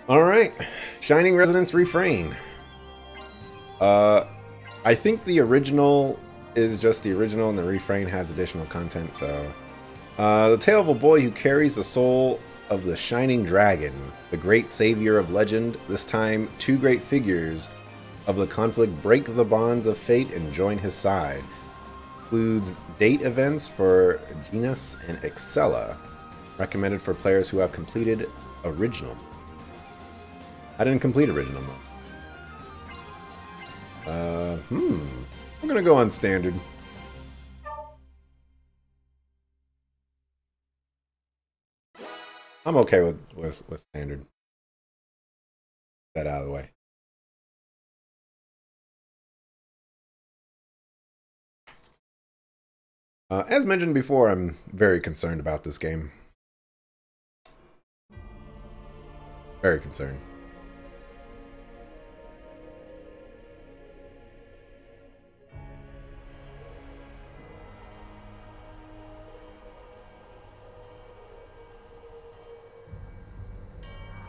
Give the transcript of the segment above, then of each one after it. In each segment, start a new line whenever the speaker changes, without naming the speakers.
Alright, Shining Resonance Refrain. I think the original is just the original and the Refrain has additional content, so... the tale of a boy who carries the soul of the Shining Dragon, the great savior of legend. This time, two great figures of the conflict break the bonds of fate and join his side. Includes date events for Genus and Excella. Recommended for players who have completed original. I didn't complete original mode. I'm gonna go on standard. I'm okay with standard. That out of the way. As mentioned before, I'm very concerned about this game. Very concerned.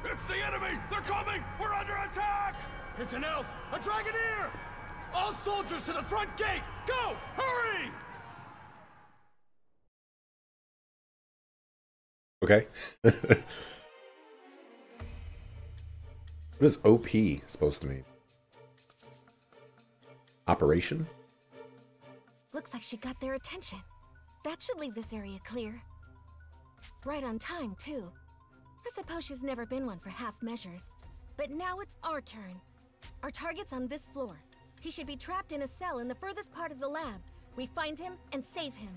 It's the enemy! They're coming! We're under attack! It's an elf! A dragoneer! All soldiers to the front gate! Go! Hurry!
Okay. What is OP supposed to mean? Operation?
Looks like she got their attention. That should leave this area clear. Right on time, too. I suppose she's never been one for half measures. But now it's our turn. Our target's on this floor. He should be trapped in a cell in the furthest part of the lab. We find him and save him.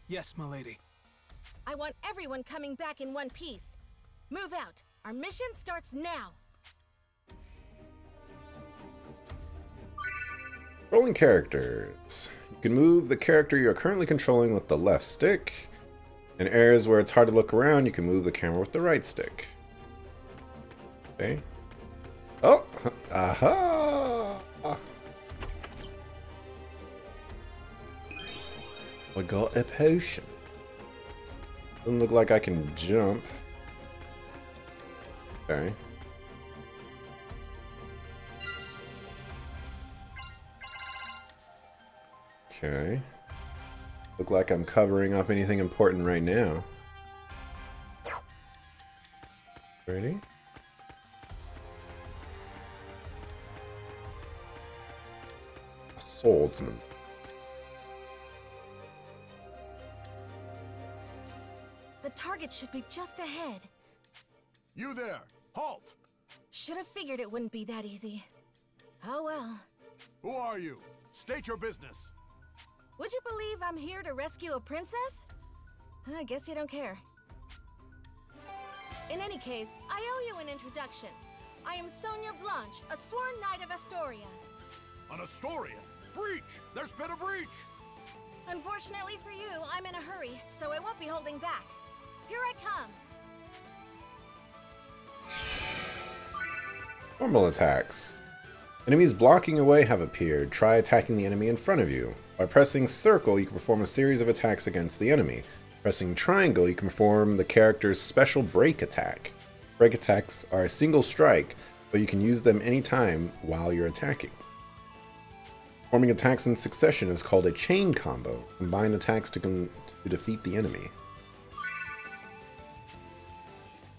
Yes, milady.
I want everyone coming back in one piece. Move out. Our mission starts now.
Controlling characters. You can move the character you're currently controlling with the left stick. In areas where it's hard to look around, you can move the camera with the right stick. Okay. Oh! Aha! I got a potion. Doesn't look like I can jump. Okay. Okay. Look like I'm covering up anything important right now. Ready? A swordsman.
The target should be just ahead.
You there! Halt!
Should have figured it wouldn't be that easy. Oh well.
Who are you? State your business.
Would you believe I'm here to rescue a princess? I guess you don't care. In any case, I owe you an introduction. I am Sonia Blanche, a sworn Knight of Astoria.
An Astorian? Breach! There's been a breach!
Unfortunately for you, I'm in a hurry, so I won't be holding back. Here I come.
Normal attacks. Enemies blocking away have appeared. Try attacking the enemy in front of you. By pressing circle, you can perform a series of attacks against the enemy. Pressing triangle, you can perform the character's special break attack. Break attacks are a single strike, but you can use them anytime while you're attacking. Performing attacks in succession is called a chain combo. Combine attacks to defeat the enemy.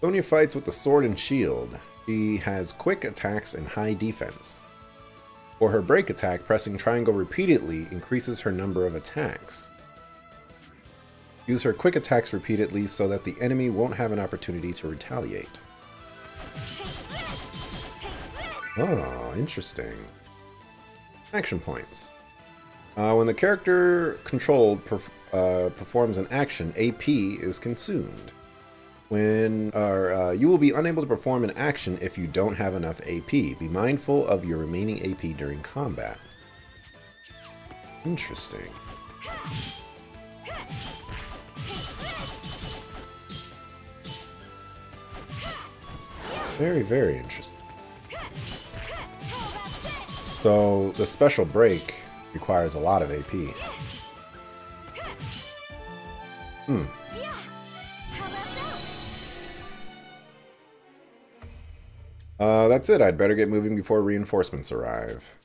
Sonya fights with the sword and shield. She has quick attacks and high defense. For her break attack, pressing triangle repeatedly increases her number of attacks. Use her quick attacks repeatedly so that the enemy won't have an opportunity to retaliate. Oh, interesting. Action points. When the character controlled performs an action, AP is consumed. You will be unable to perform an action if you don't have enough AP. Be mindful of your remaining AP during combat. Interesting. Very, very interesting. So the special break requires a lot of AP. That's it. I'd better get moving before reinforcements arrive.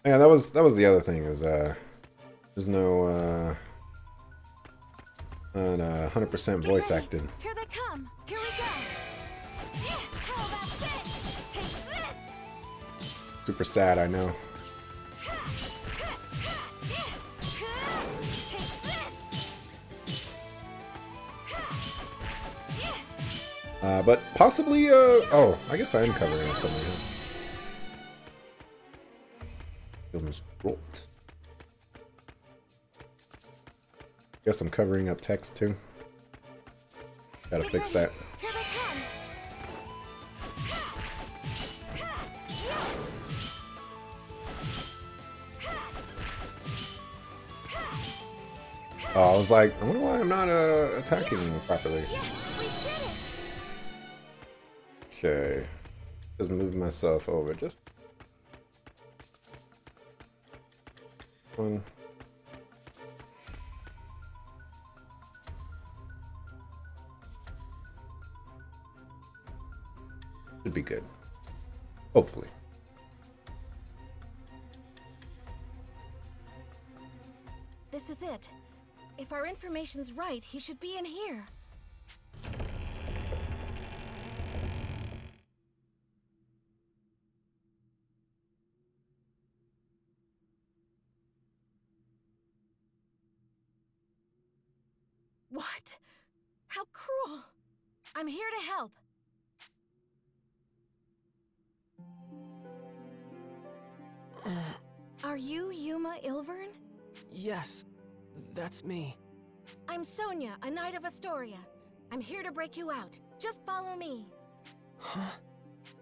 Yeah, that was the other thing is there's no not 100% voice acted.
Here they come. Here we go. How about this? Take this.
Super sad, I know. But possibly, oh, I guess I am covering up something. Film's dropped. Guess I'm covering up text too. Gotta fix that.
Here they come.
Oh, I was like, I wonder why I'm not attacking properly.
Yes, we did it.
Okay, just move myself over. Just one. Should be good. Hopefully.
This is it. If our information's right, he should be in here. What? How cruel! I'm here to help. Are you Yuma Ilvern?
Yes, that's me.
I'm Sonia, a Knight of Astoria. I'm here to break you out. Just follow me.
Huh?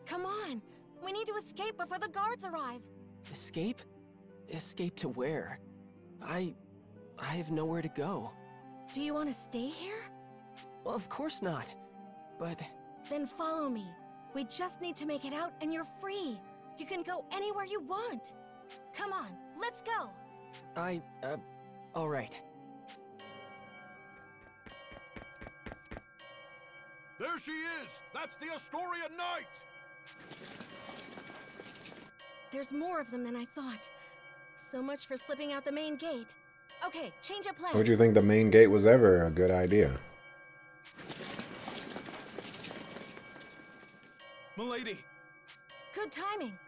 Come on. We need to escape before the guards arrive.
Escape? Escape to where? I have nowhere to go.
Do you want to stay here?
Well, of course not. But...
Then follow me. We just need to make it out and you're free. You can go anywhere you want. Come on, let's go.
All right.
There she is! That's the Astoria Knight!
There's more of them than I thought. So much for slipping out the main gate. Okay, change of plan.
Would you think the main gate was ever a good idea?
Milady!
Good timing.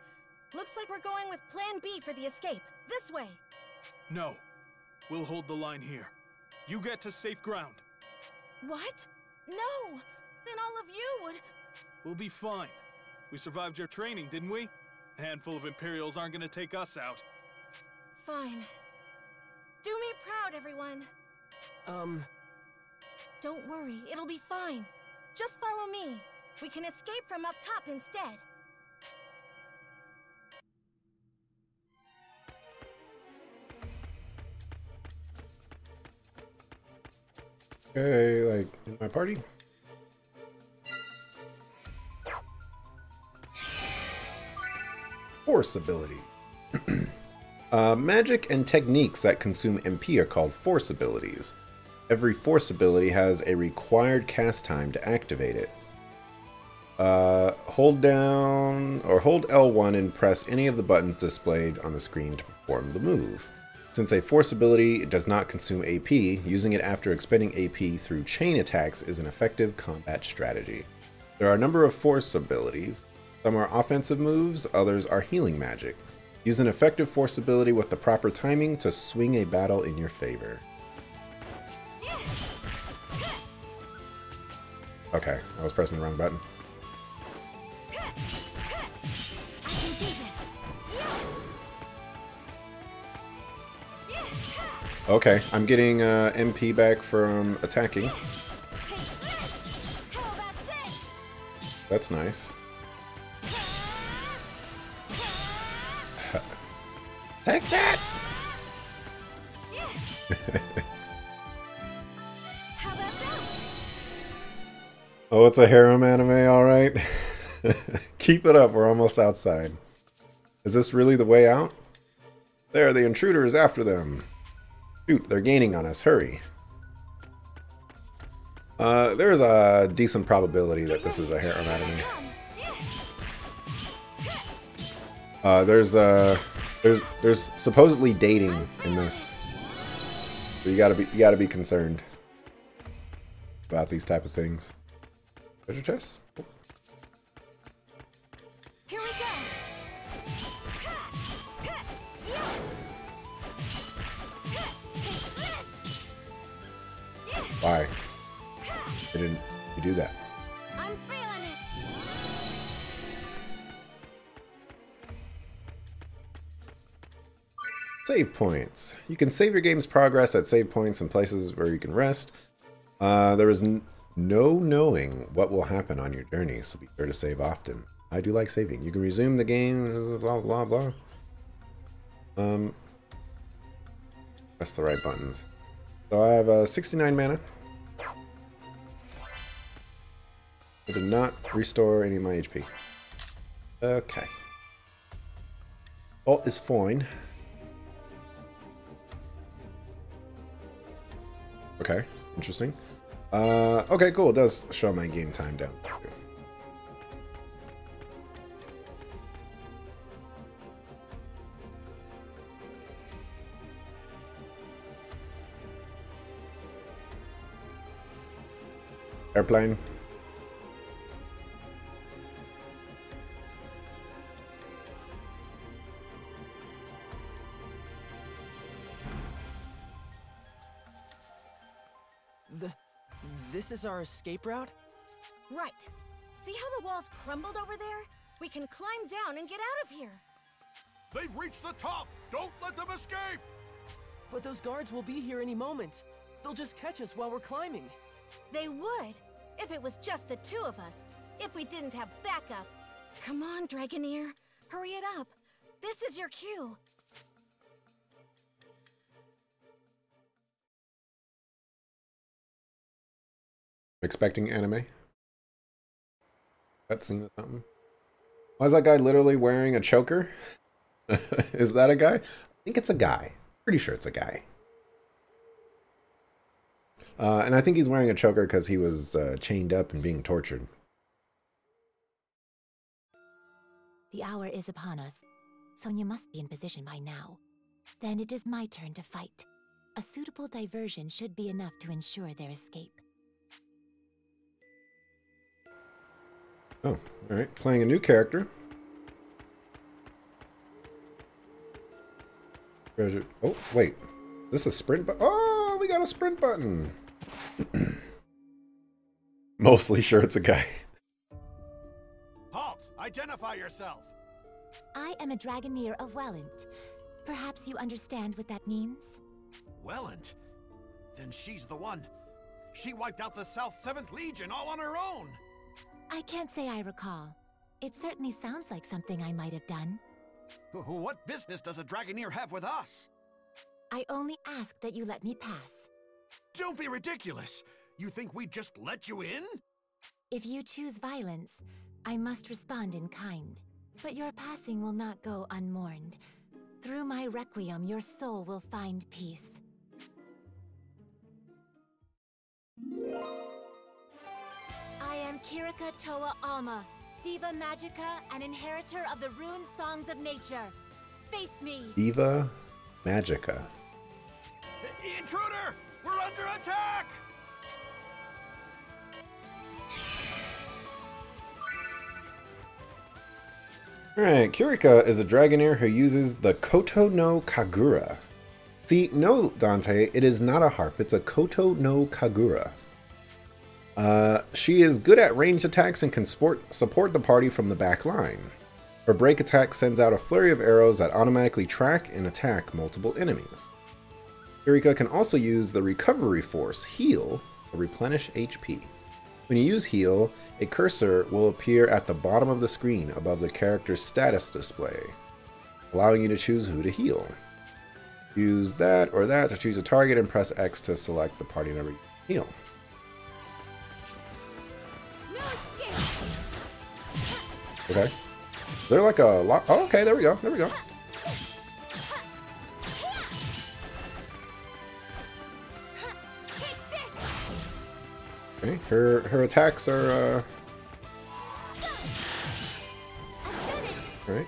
Looks like we're going with Plan B for the escape. This way.
No. We'll hold the line here. You get to safe ground.
What? No! Then all of you would...
We'll be fine. We survived your training, didn't we? A handful of Imperials aren't gonna take us out.
Fine. Do me proud, everyone. Don't worry, it'll be fine. Just follow me. We can escape from up top instead.
Okay, like in my party. Force ability. Magic and techniques that consume MP are called force abilities. Every force ability has a required cast time to activate it. Hold down or hold L1 and press any of the buttons displayed on the screen to perform the move. Since a force ability does not consume AP, using it after expending AP through chain attacks is an effective combat strategy. There are a number of force abilities. Some are offensive moves, others are healing magic. Use an effective force ability with the proper timing to swing a battle in your favor. Okay, I was pressing the wrong button. Okay, I'm getting MP back from attacking. That's nice. Take that! Oh, it's a harem anime, alright. Keep it up, we're almost outside. Is this really the way out? There, the intruder is after them. Shoot, they're gaining on us, hurry. There is a decent probability that this is a harem anime. There's supposedly dating in this. So you gotta be concerned about these type of things. Treasure chest? Oh.
Here we go.
Why? Didn't you do that?
I'm feeling it.
Save points. You can save your game's progress at save points and places where you can rest. There is no knowing what will happen on your journey, so be sure to save often. I do like saving. You can resume the game, blah, blah, blah. Press the right buttons. So I have 69 mana. I did not restore any of my HP. Okay. All is fine. Okay, interesting. Okay, cool. It does show my game time down. Airplane.
This is our escape route?
Right. See how the walls crumbled over there? We can climb down and get out of here.
They've reached the top! Don't let them escape!
But those guards will be here any moment. They'll just catch us while we're climbing.
They would, if it was just the two of us. If we didn't have backup. Come on, Dragoneer. Hurry it up. This is your cue.
Expecting anime? Cutscene or something? Why is that guy literally wearing a choker? Is that a guy? I think it's a guy. Pretty sure it's a guy. And I think he's wearing a choker because he was chained up and being tortured.
The hour is upon us. Sonya must be in position by now. Then it is my turn to fight. A suitable diversion should be enough to ensure their escape.
Oh, alright. Playing a new character. Treasure. Oh, wait. Is this a sprint button? Oh, we got a sprint button. Mostly sure it's a guy.
Halt! Identify yourself!
I am a Dragoneer of Welland. Perhaps you understand what that means?
Welland? Then she's the one. She wiped out the South 7th Legion all on her own!
I can't say I recall. It certainly sounds like something I might have done.
What business does a Dragoneer have with us?
I only ask that you let me pass.
Don't be ridiculous! You think we'd just let you in?
If you choose violence, I must respond in kind. But your passing will not go unmourned. Through my requiem, your soul will find peace. I am Kirika Toa Alma, Diva Magica and inheritor of the rune songs of nature. Face me!
Diva Magica.
Intruder! We're under attack!
Alright, Kirika is a Dragoneer who uses the Koto no Kagura. See, no, Dante, it is not a harp, it's a Koto no Kagura. She is good at ranged attacks and can support the party from the back line. Her break attack sends out a flurry of arrows that automatically track and attack multiple enemies. Kirika can also use the recovery force, heal, to replenish HP. When you use heal, a cursor will appear at the bottom of the screen above the character's status display, allowing you to choose who to heal. Use that or that to choose a target and press X to select the party member you heal. Okay. Is there like a lock? Oh, okay, there we go. There we go. Okay, her attacks are Alright.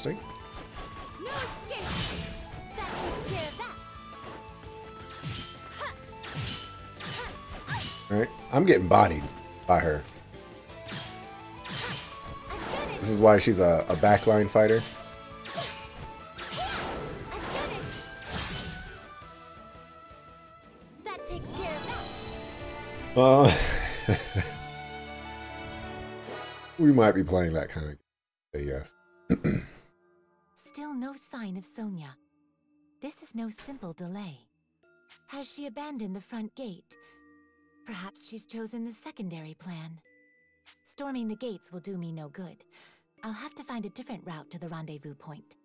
Interesting.
No escape! That takes care of that!
Alright, I'm getting bodied by her.
I've done it!
This is why she's a backline fighter.
I've done it! That takes care of that!
We might be playing that kind of... yes.
Still no sign of Sonia. This is no simple delay. Has she abandoned the front gate? Perhaps she's chosen the secondary plan. Storming the gates will do me no good. I'll have to find a different route to the rendezvous point.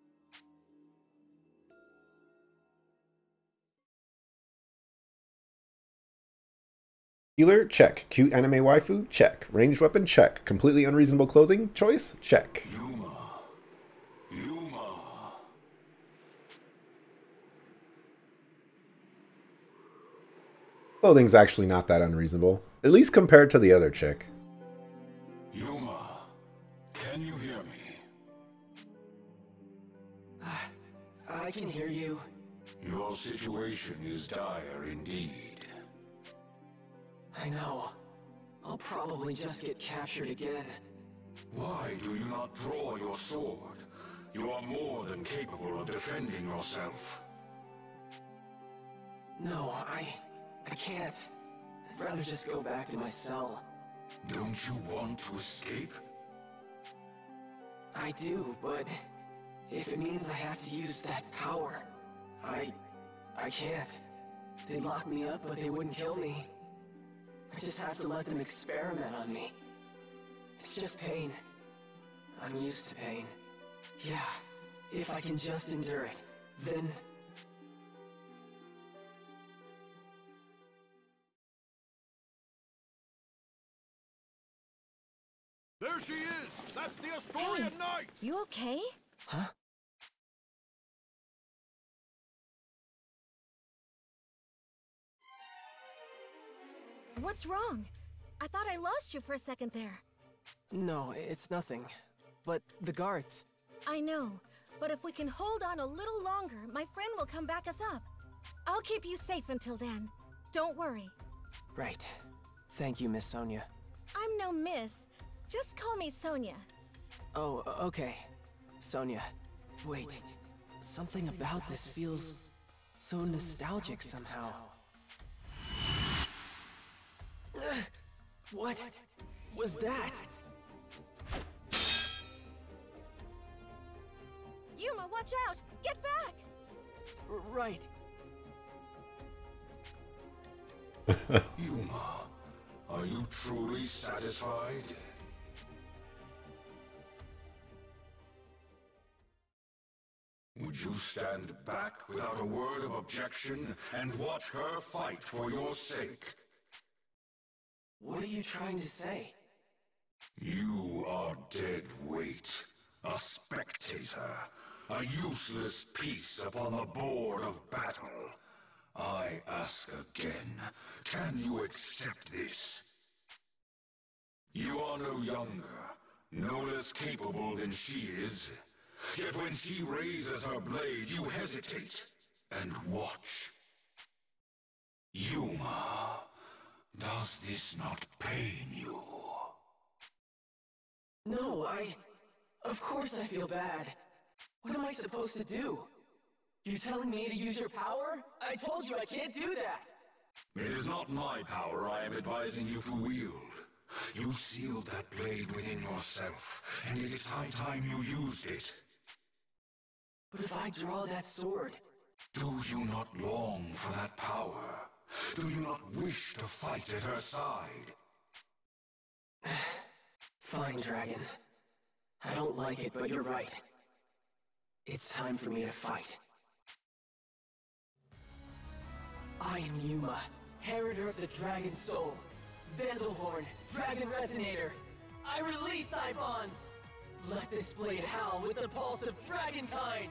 Healer? Check. Cute anime waifu? Check. Ranged weapon? Check. Completely unreasonable clothing choice? Check.
Yuma. Yuma.
Clothing's actually not that unreasonable. At least compared to the other chick.
Yuma. Can you hear me?
I can hear you.
Your situation is dire indeed.
I know. I'll probably just get captured again.
Why do you not draw your sword? You are more than capable of defending yourself.
No, I can't. I'd rather just go back to my cell.
Don't you want to escape?
I do, but if it means I have to use that power, I can't. They'd lock me up, but they wouldn't kill me. I just have to let them experiment on me. It's just pain. I'm used to pain. Yeah, if I can just endure it, then...
There she is! That's the Astoria Knight!
You okay?
Huh?
What's wrong? I thought I lost you for a second there.
No, it's nothing. But the guards...
I know, but if we can hold on a little longer, my friend will come back us up. I'll keep you safe until then. Don't worry.
Right. Thank you, Miss Sonia.
I'm no miss. Just call me Sonia.
Oh, okay. Sonia. Wait. Something about this feels so nostalgic somehow. What was that?
Yuma, watch out! Get back!
Right.
Yuma, are you truly satisfied? Would you stand back without a word of objection and watch her fight for your sake?
What are you trying to say?
You are dead weight, a spectator, a useless piece upon the board of battle. I ask again, can you accept this? You are no younger, no less capable than she is. Yet when she raises her blade, you hesitate and watch. Yuma, does this not pain you?
No, of course I feel bad. What am I supposed to do? You telling me to use your power? I told you I can't do that!
It is not my power I am advising you to wield. You sealed that blade within yourself, and it is high time you used it.
But if I draw that sword...
Do you not long for that power? Do you not wish to fight at her side?
Fine, Dragon. I don't like it, but you're right. It's time for me to fight. I am Yuma, Heriter of the Dragon Soul. Vandalhorn, Dragon Resonator. I release thy bonds! Let this blade howl with the pulse of dragonkind!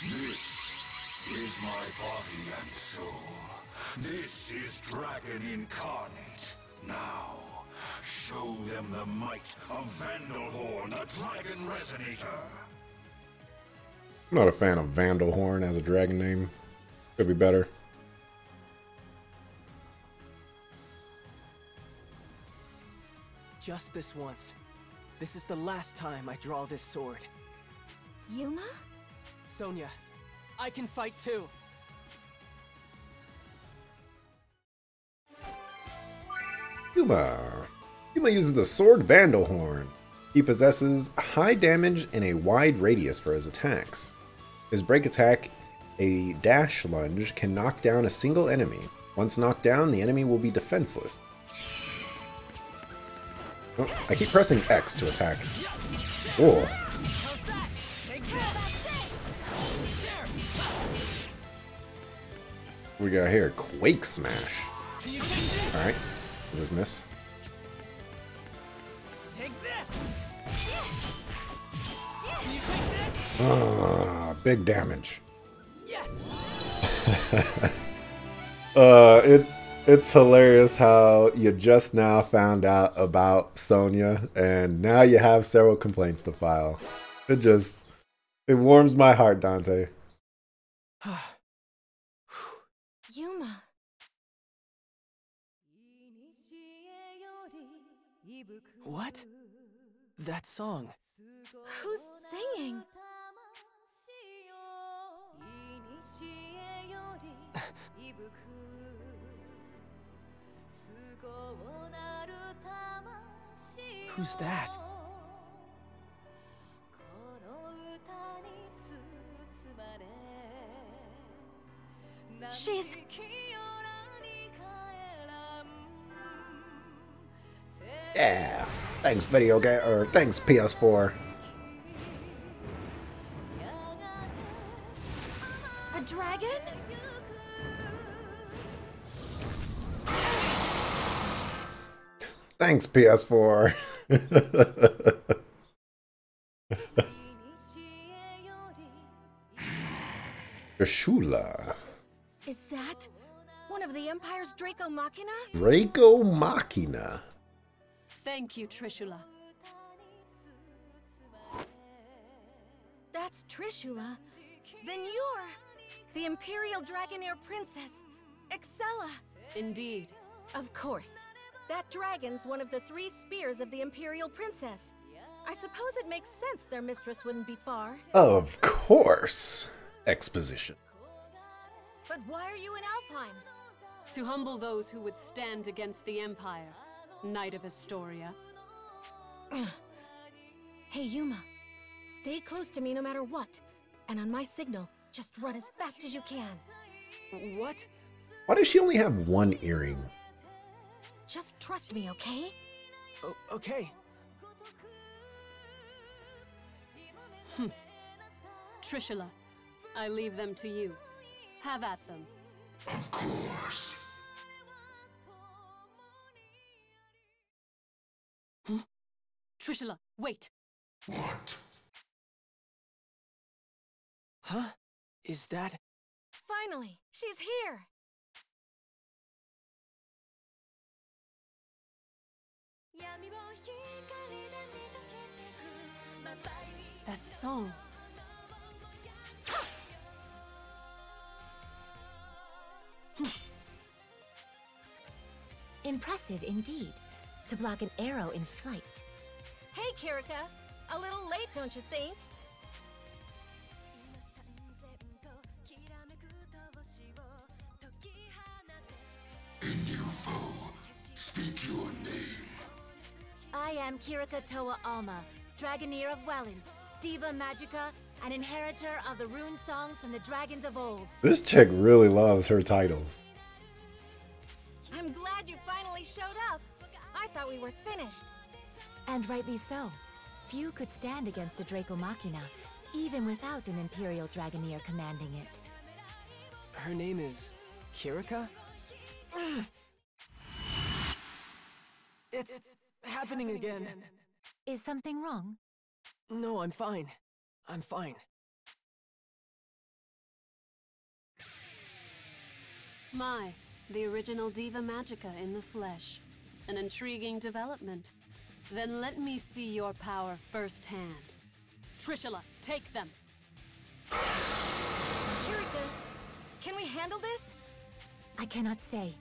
This is my body and soul. This is Dragon Incarnate. Now, show them the might of Vandalhorn, the Dragon Resonator.
I'm not a fan of Vandalhorn as a dragon name. Could be better.
Just this once. This is the last time I draw this sword.
Yuma?
Sonya, I can fight too.
Yuma. Yuma uses the sword Vandalhorn. He possesses high damage and a wide radius for his attacks. His break attack, a dash lunge, can knock down a single enemy. Once knocked down, the enemy will be defenseless. Oh, I keep pressing X to attack. Oh. We got here Quake Smash. Alright, we'll just miss.
Take this.
Big damage.
Yes.
It's hilarious how you just now found out about Sonya and now you have several complaints to file. It warms my heart, Dante.
Yuma.
What? That song.
Who's singing?
Who's that?
She's...
Yeah. Thanks video game, or thanks PS4.
a dragon?
Thanks PS4. Dracula.
Is that one of the Empire's Draco Machina?
Draco Machina.
Thank you, Trishula.
That's Trishula. Then you're the Imperial Dragonair Princess, Excella.
Indeed.
Of course. That dragon's one of the 3 spears of the Imperial Princess. I suppose it makes sense their mistress wouldn't be far.
Of course. Exposition.
But why are you in Alfheim?
To humble those who would stand against the Empire. Knight of Astoria.
Hey, Yuma. Stay close to me no matter what. And on my signal, just run as fast as you can.
What?
Why does she only have 1 earring?
Just trust me, okay?
Oh, okay.
Trishula, I leave them to you. Have at them.
Of course.
Trishula, wait!
What?
Huh? Is that...
Finally, she's here!
That song.
Impressive indeed, to block an arrow in flight.
Hey, Kirika! A little late, don't you think?
New foe, speak your name.
I am Kirika Toa Alma, Dragoneer of Welland, Diva Magica, and inheritor of the rune songs from the dragons of old.
This chick really loves her titles.
I'm glad you finally showed up. I thought we were finished.
And rightly so. Few could stand against a Draco Machina, even without an Imperial Dragoneer commanding it.
Her name is... Kirika? It's happening again.
Is something wrong?
No, I'm fine. I'm fine.
My, the original Diva Magica in the flesh. An intriguing development. Then let me see your power firsthand. Trishula, take them!
Kirika, can we handle this?
I cannot say,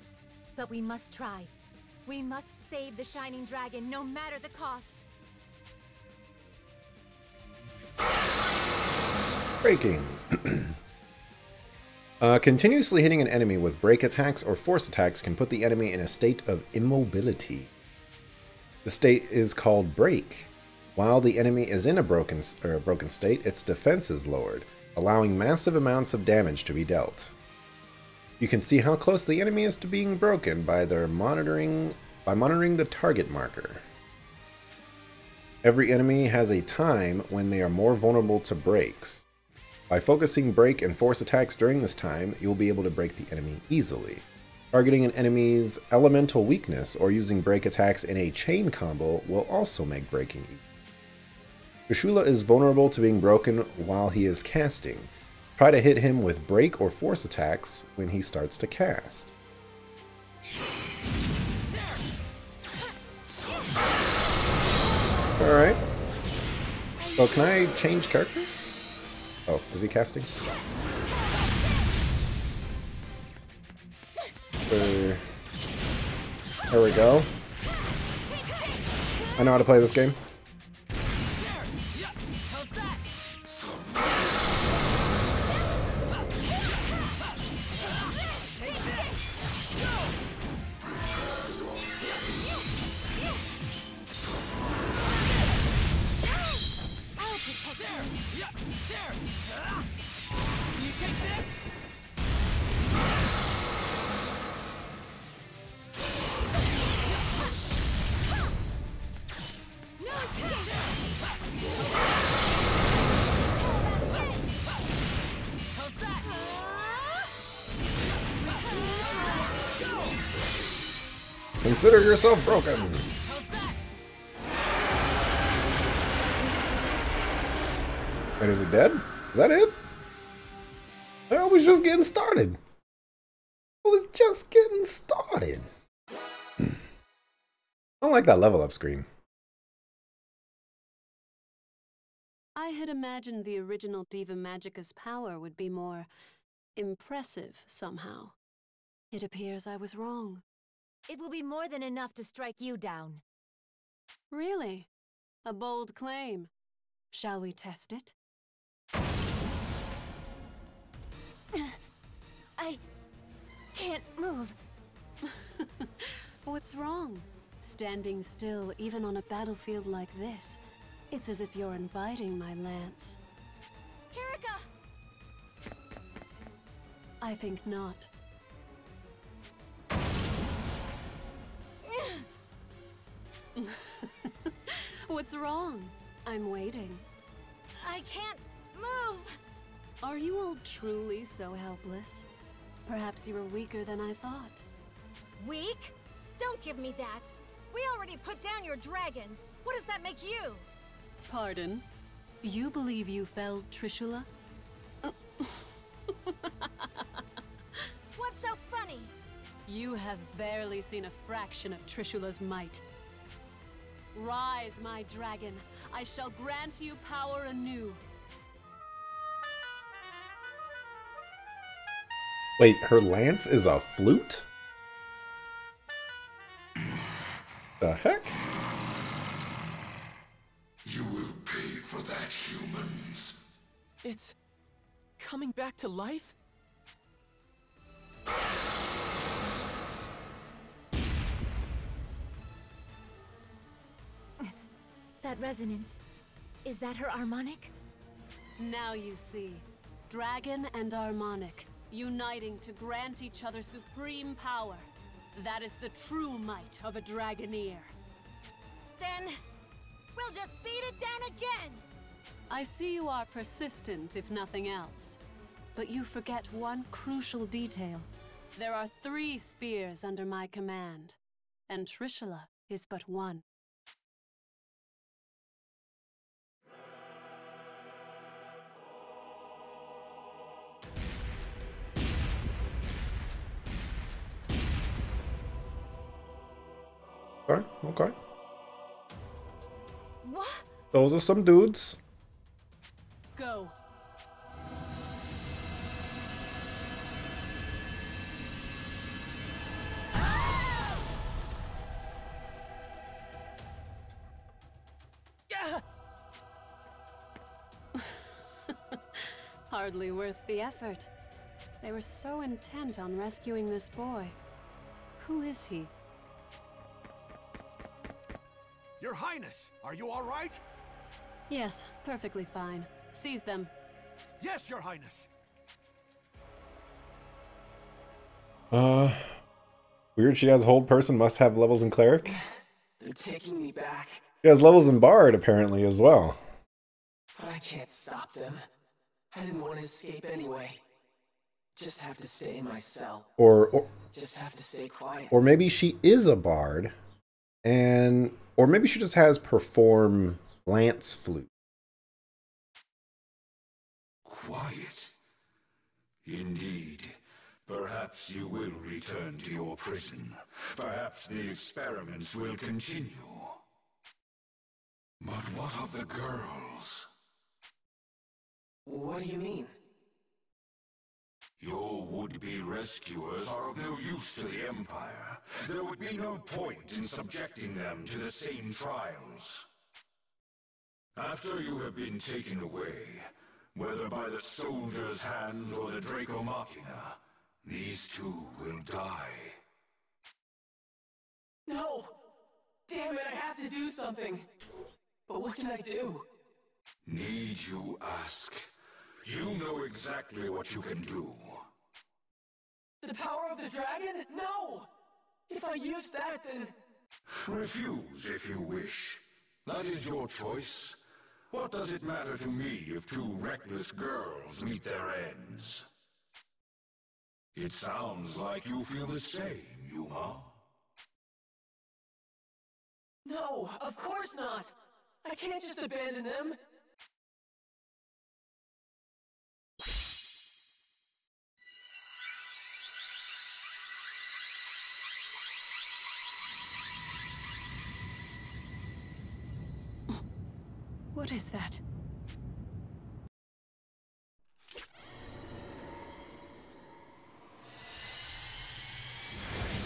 but we must try. We must save the Shining Dragon, no matter the cost.
Breaking. Continuously hitting an enemy with break attacks or force attacks can put the enemy in a state of immobility. The state is called break. While the enemy is in a broken state, its defense is lowered, allowing massive amounts of damage to be dealt. You can see how close the enemy is to being broken by monitoring the target marker. Every enemy has a time when they are more vulnerable to breaks. By focusing break and force attacks during this time, you will be able to break the enemy easily. Targeting an enemy's elemental weakness or using break attacks in a chain combo will also make breaking easy. Trishula is vulnerable to being broken while he is casting. Try to hit him with break or force attacks when he starts to cast. Alright. So can I change characters? Oh, is he casting? There we go. I know how to play this game. Consider yourself broken. Wait, is it dead? Is that it? I was just getting started. I was just getting started. I don't like that level up screen.
I had imagined the original Diva Magica's power would be more impressive somehow. It appears I was wrong.
It will be more than enough to strike you down.
Really? A bold claim. Shall we test it?
I can't move.
What's wrong? Standing still, even on a battlefield like this. It's as if you're inviting my lance.
Kirika!
I think not. What's wrong? I'm waiting.
I can't move!
Are you all truly so helpless? Perhaps you were weaker than I thought.
Weak? Don't give me that! We already put down your dragon! What does that make you?
Pardon? You believe you felled Trishula?
What's so funny?
You have barely seen a fraction of Trishula's might. Rise, my dragon. I shall grant you power anew.
Wait, her lance is a flute? The heck?
You will pay for that, humans.
It's coming back to life?
That resonance. Is that her harmonic?
Now you see. Dragon and harmonic, uniting to grant each other supreme power. That is the true might of a Dragoneer.
Then, we'll just beat it down again!
I see you are persistent, if nothing else. But you forget one crucial detail. There are 3 spears under my command, and Trishula is but one.
Okay, okay.
What?
Those are some dudes.
Go. Hardly worth the effort. They were so intent on rescuing this boy. Who is he?
Your Highness, are you all right?
Yes, perfectly fine. Seize them.
Yes, Your Highness.
Weird she has hold person, must have levels in cleric.
They're taking me back,
She has levels in bard apparently as well.
but I can't stop them. I didn't want to escape anyway. Just have to stay in my cell.
Or
Just have to stay quiet.
or maybe she is a bard, or maybe she just has perform lance flute.
Quiet. Indeed. Perhaps you will return to your prison. Perhaps the experiments will continue. But what of the girls?
What do you mean?
Your would-be rescuers are of no use to the Empire. There would be no point in subjecting them to the same trials. After you have been taken away, whether by the soldier's hand or the Draco Machina, these two will die.
No! Damn it, I have to do something! But what can I do?
Need you ask? You know exactly what you can do.
The power of the dragon? No! If I use that, then...
Refuse if you wish. That is your choice. What does it matter to me if two reckless girls meet their ends? It sounds like you feel the same, Yuma.
No, of course not! I can't just abandon them!
What is that?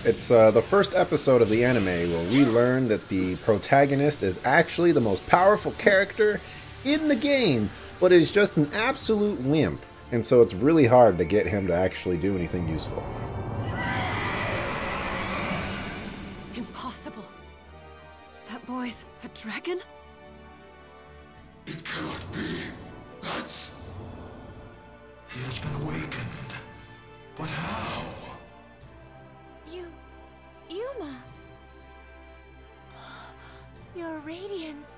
It's the first episode of the anime where we learn that the protagonist is actually the most powerful character in the game, but is just an absolute wimp. And so it's really hard to get him to actually do anything useful.
Impossible. That boy's a dragon?
It cannot be. That's... He has been awakened. But how?
Yuma!
Your radiance.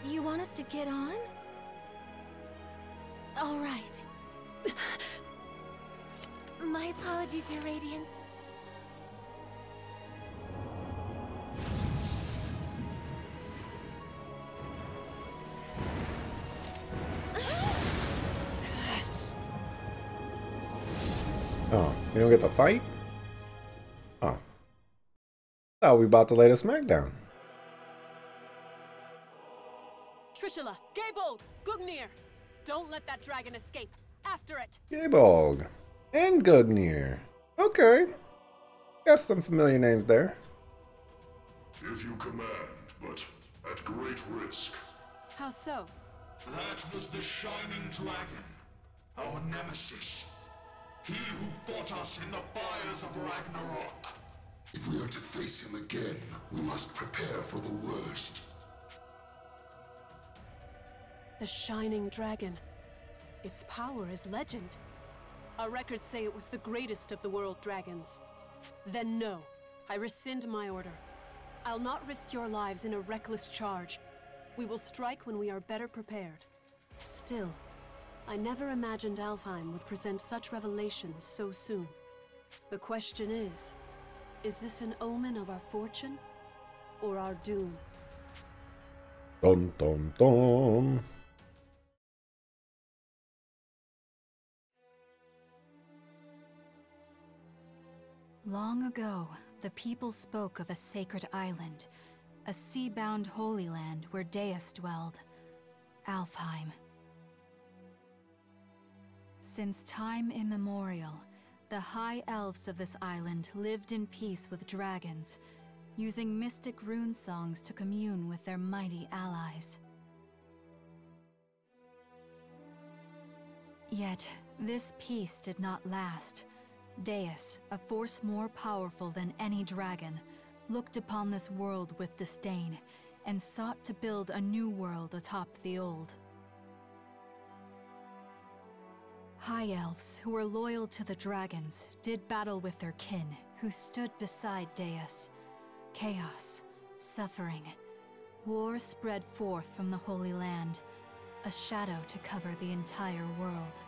You want us to get on? All right.
My apologies, Your Radiance.
Oh, we don't get to fight? Oh. Thought we about to lay the smackdown.
Trishula, Gaybold, Gugnir! Don't let that dragon escape. After it!
Gabolg and Gugnir. Okay. Got some familiar names there.
If you command, but at great risk.
How so?
That was the Shining Dragon, our nemesis. He who fought us in the fires of Ragnarok. If we are to face him again, we must prepare for the worst.
The Shining Dragon. Its power is legend. Our records say it was the greatest of the world dragons. Then no, I rescind my order. I'll not risk your lives in a reckless charge. We will strike when we are better prepared. Still, I never imagined Alfheim would present such revelations so soon. The question is this an omen of our fortune or our doom?
Dun dun dun.
Long ago, the people spoke of a sacred island, a sea-bound holy land where Deus dwelled, Alfheim. Since time immemorial, the high elves of this island lived in peace with dragons, using mystic rune songs to commune with their mighty allies. Yet, this peace did not last. Deus, a force more powerful than any dragon, looked upon this world with disdain and sought to build a new world atop the old. High elves who were loyal to the dragons did battle with their kin who stood beside Deus. Chaos, suffering, war spread forth from the Holy Land, a shadow to cover the entire world.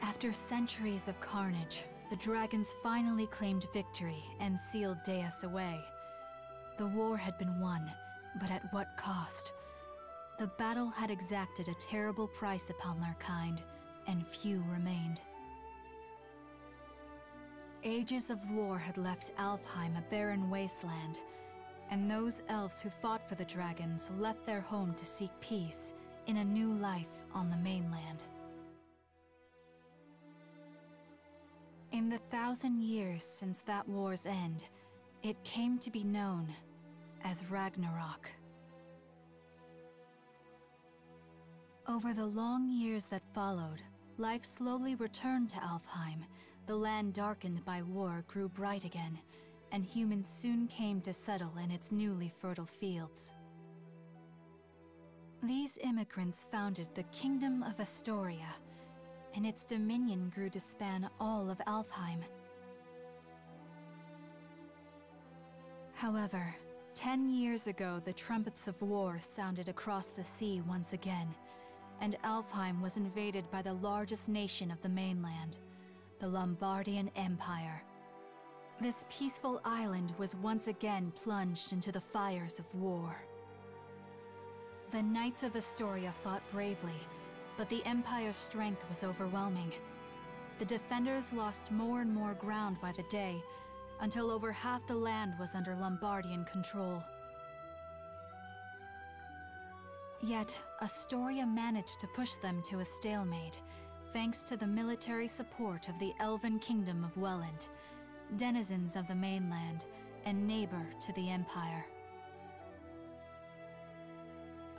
After centuries of carnage, the dragons finally claimed victory and sealed Deus away. The war had been won, but at what cost? The battle had exacted a terrible price upon their kind, and few remained. Ages of war had left Alfheim a barren wasteland, and those elves who fought for the dragons left their home to seek peace in a new life on the mainland. In the 1,000 years since that war's end, it came to be known as Ragnarok. Over the long years that followed, life slowly returned to Alfheim. The land darkened by war grew bright again, and humans soon came to settle in its newly fertile fields. These immigrants founded the Kingdom of Astoria, and its dominion grew to span all of Alfheim. However, 10 years ago, the trumpets of war sounded across the sea once again, and Alfheim was invaded by the largest nation of the mainland, the Lombardian Empire. This peaceful island was once again plunged into the fires of war. The Knights of Astoria fought bravely, but the Empire's strength was overwhelming. The defenders lost more and more ground by the day, until over half the land was under Lombardian control. Yet, Astoria managed to push them to a stalemate, thanks to the military support of the Elven Kingdom of Welland, denizens of the mainland, and neighbor to the Empire.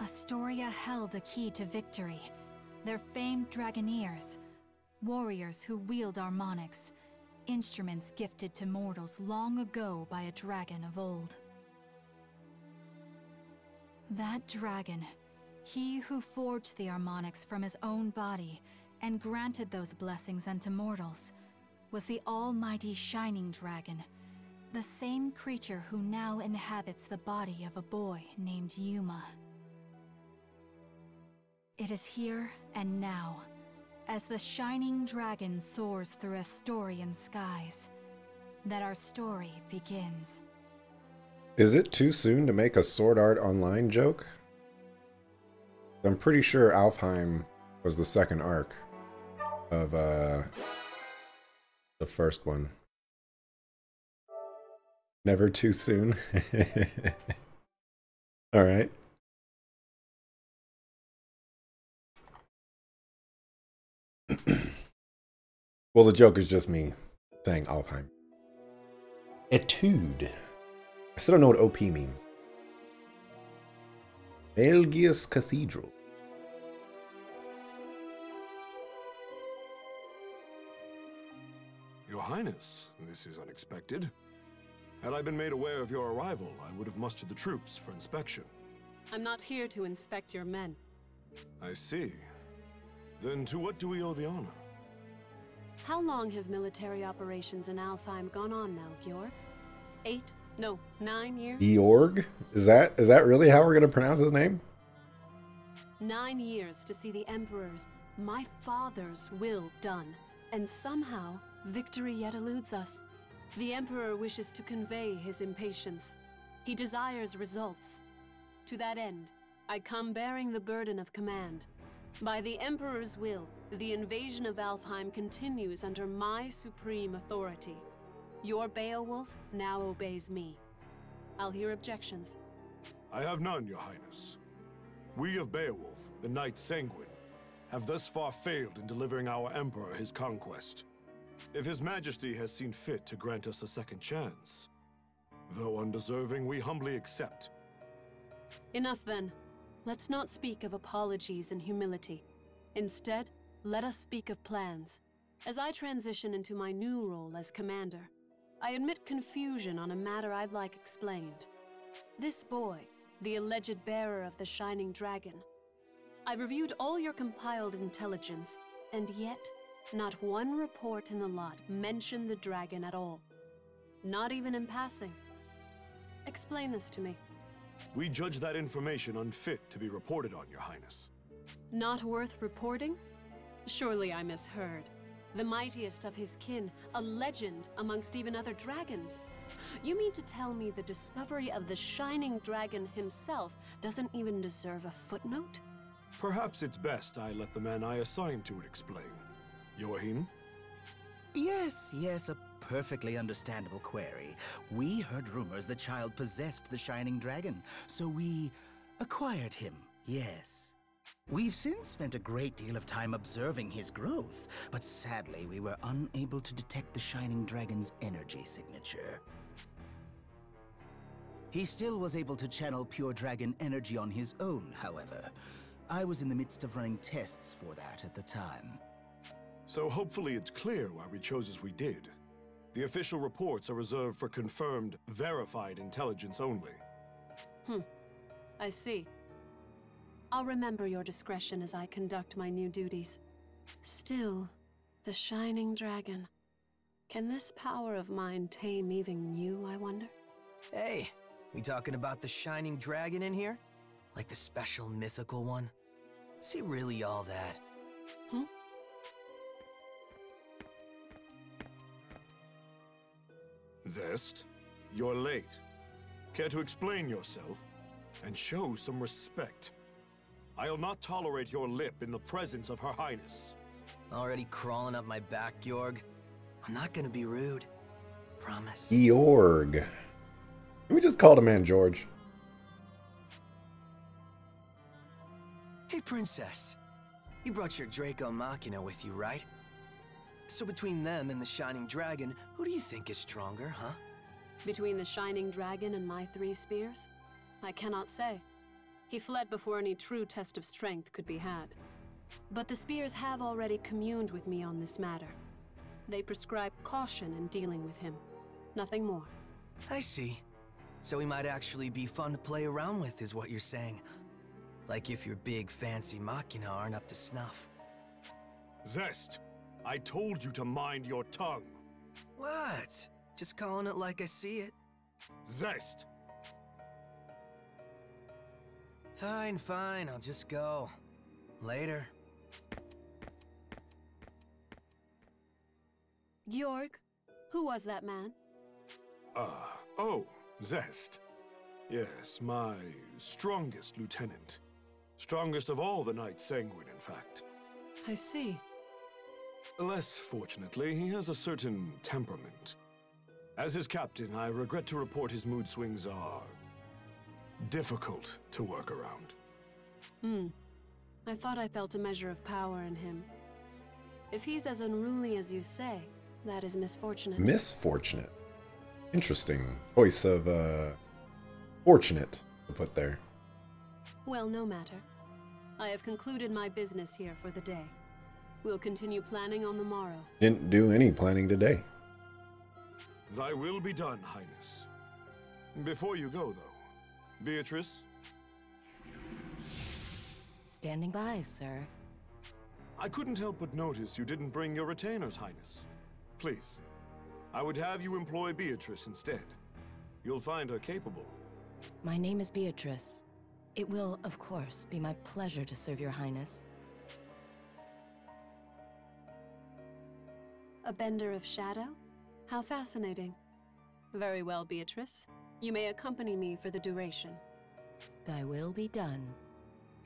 Astoria held a key to victory, their famed Dragoneers, warriors who wield harmonics, instruments gifted to mortals long ago by a dragon of old. That dragon, he who forged the harmonics from his own body and granted those blessings unto mortals, was the almighty Shining Dragon, the same creature who now inhabits the body of a boy named Yuma. It is here and now, as the Shining Dragon soars through Astorian skies, that our story begins.
Is it too soon to make a Sword Art Online joke? I'm pretty sure Alfheim was the second arc of the first one. Never too soon. All right. Well, the joke is just me saying Alfheim. Etude. I still don't know what OP means. Elgius Cathedral.
Your Highness, this is unexpected. Had I been made aware of your arrival, I would have mustered the troops for inspection.
I'm not here to inspect your men.
I see. Then to what do we owe the honor?
How long have military operations in Alfheim gone on now, Georg? 9 years?
Georg? Is that really how we're gonna pronounce his name?
9 years to see the Emperor's, my father's, will done. And somehow, victory yet eludes us. The Emperor wishes to convey his impatience. He desires results. To that end, I come bearing the burden of command. By the Emperor's will, The invasion of Alfheim continues under my supreme authority. Your Beowulf now obeys me. I'll hear objections.
I have none, Your Highness. We of Beowulf, the Knight Sanguine, have thus far failed in delivering our Emperor his conquest. If His Majesty has seen fit to grant us a second chance, though undeserving, we humbly accept.
Enough then. Let's not speak of apologies and humility. Instead, let us speak of plans. As I transition into my new role as commander, I admit confusion on a matter I'd like explained. This boy, the alleged bearer of the Shining Dragon. I've reviewed all your compiled intelligence, and yet, not one report in the lot mentioned the dragon at all. Not even in passing. Explain this to me.
We judge that information unfit to be reported on, Your Highness.
Not worth reporting? Surely I misheard. The mightiest of his kin, a legend amongst even other dragons. You mean to tell me the discovery of the Shining Dragon himself doesn't even deserve a footnote?
Perhaps it's best I let the man I assigned to it explain. Joachim?
Yes, a perfectly understandable query. We heard rumors the child possessed the Shining Dragon, so we acquired him, yes. We've since spent a great deal of time observing his growth, but sadly we were unable to detect the Shining Dragon's energy signature. He still was able to channel pure dragon energy on his own, however. I was in the midst of running tests for that at the time.
So hopefully it's clear why we chose as we did. The official reports are reserved for confirmed, verified intelligence only.
I see. I'll remember your discretion as I conduct my new duties. Still, the Shining Dragon. Can this power of mine tame even you, I wonder?
Hey, we talking about the Shining Dragon in here? Like the special mythical one? Is he really all that?
Zest, you're late. Care to explain yourself? And show some respect. I'll not tolerate your lip in the presence of Her Highness.
Already crawling up my back, Georg? I'm not gonna be rude. Promise.
Georg. Can we just call the man George?
Hey, Princess. You brought your Draco Machina with you, right? So between them and the Shining Dragon, who do you think is stronger, huh?
Between the Shining Dragon and my 3 spears? I cannot say. He fled before any true test of strength could be had. But the spears have already communed with me on this matter. They prescribe caution in dealing with him. Nothing more.
I see. So he might actually be fun to play around with, is what you're saying. Like if your big fancy Machina aren't up to snuff.
Zest, I told you to mind your tongue.
What? Just calling it like I see it.
Zest!
Fine, I'll just go. Later.
Georg, who was that man?
Oh, Zest. Yes, my strongest lieutenant. Strongest of all the Knight Sanguine, in fact.
I see.
Less fortunately, he has a certain temperament. As his captain, I regret to report his mood swings are difficult to work around.
I thought I felt a measure of power in him. If he's as unruly as you say, that is misfortunate.
Misfortunate. Interesting choice of fortunate to put there.
Well, no matter. I have concluded my business here for the day. We'll continue planning on the morrow.
Didn't do any planning today.
Thy will be done, Highness. Before you go, though, Beatrice?
Standing by, sir.
I couldn't help but notice you didn't bring your retainers, Highness. Please, I would have you employ Beatrice instead. You'll find her capable.
My name is Beatrice. It will, of course, be my pleasure to serve your highness.
A bender of shadow? How fascinating. Very well, Beatrice. You may accompany me for the duration.
Thy will be done.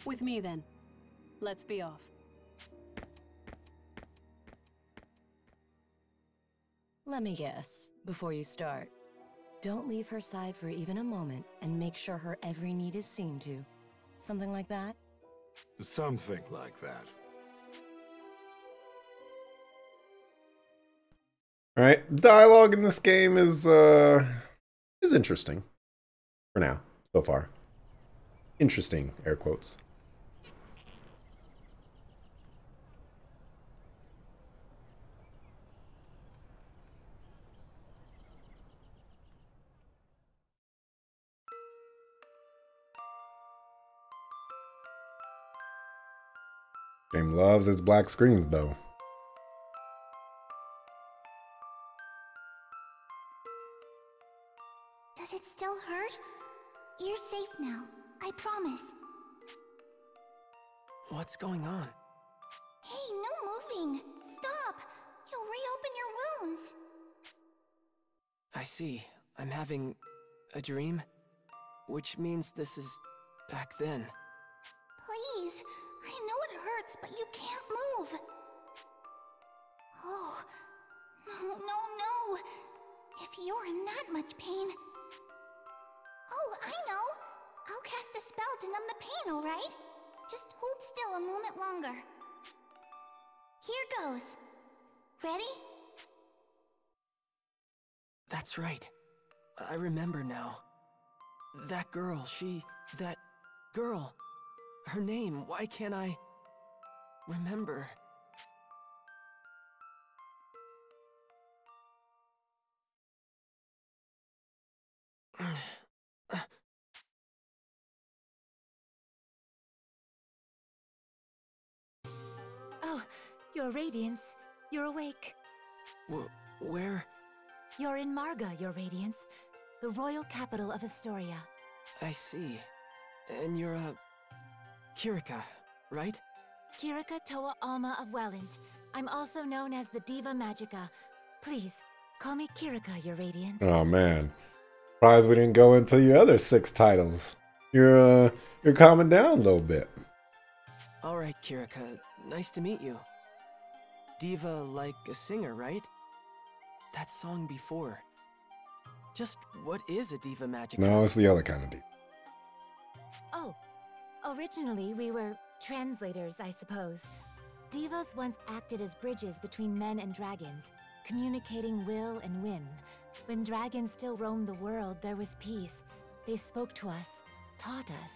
With me, then. Let's be off.
Let me guess, before you start. Don't leave her side for even a moment, and make sure her every need is seen to. Something like that?
Something like that.
Alright, dialogue in this game is interesting. For now, so far. Interesting, air quotes. Game loves its black screens, though.
Does it still hurt? You're safe now. I promise.
What's going on?
Hey, no moving! Stop! You'll reopen your wounds!
I see. I'm having a dream, which means this is back then.
Please! I know it hurts, but you can't move! Oh, no. If you're in that much pain... Oh, I know! I'll cast a spell to numb the pain, alright? Just hold still a moment longer. Here goes. Ready?
That's right. I remember now. That girl, that girl. Her name, why can't I remember?
Oh, Your Radiance. You're awake.
Where?
You're in Marga, Your Radiance. The royal capital of Astoria.
I see. And you're Kirika, right?
Kirika Toa Alma of Welland. I'm also known as the Diva Magica. Please, call me Kirika, Your Radiance.
Oh man. Surprised we didn't go into your other 6 titles. You're calming down a little bit.
Alright, Kirika. Nice to meet you. Diva like a singer, right? That song before. Just what is a Diva Magica?
No, it's the other kind of diva.
Oh, originally we were translators, I suppose. Divas once acted as bridges between men and dragons, communicating will and whim. When dragons still roamed the world, there was peace. They spoke to us, taught us,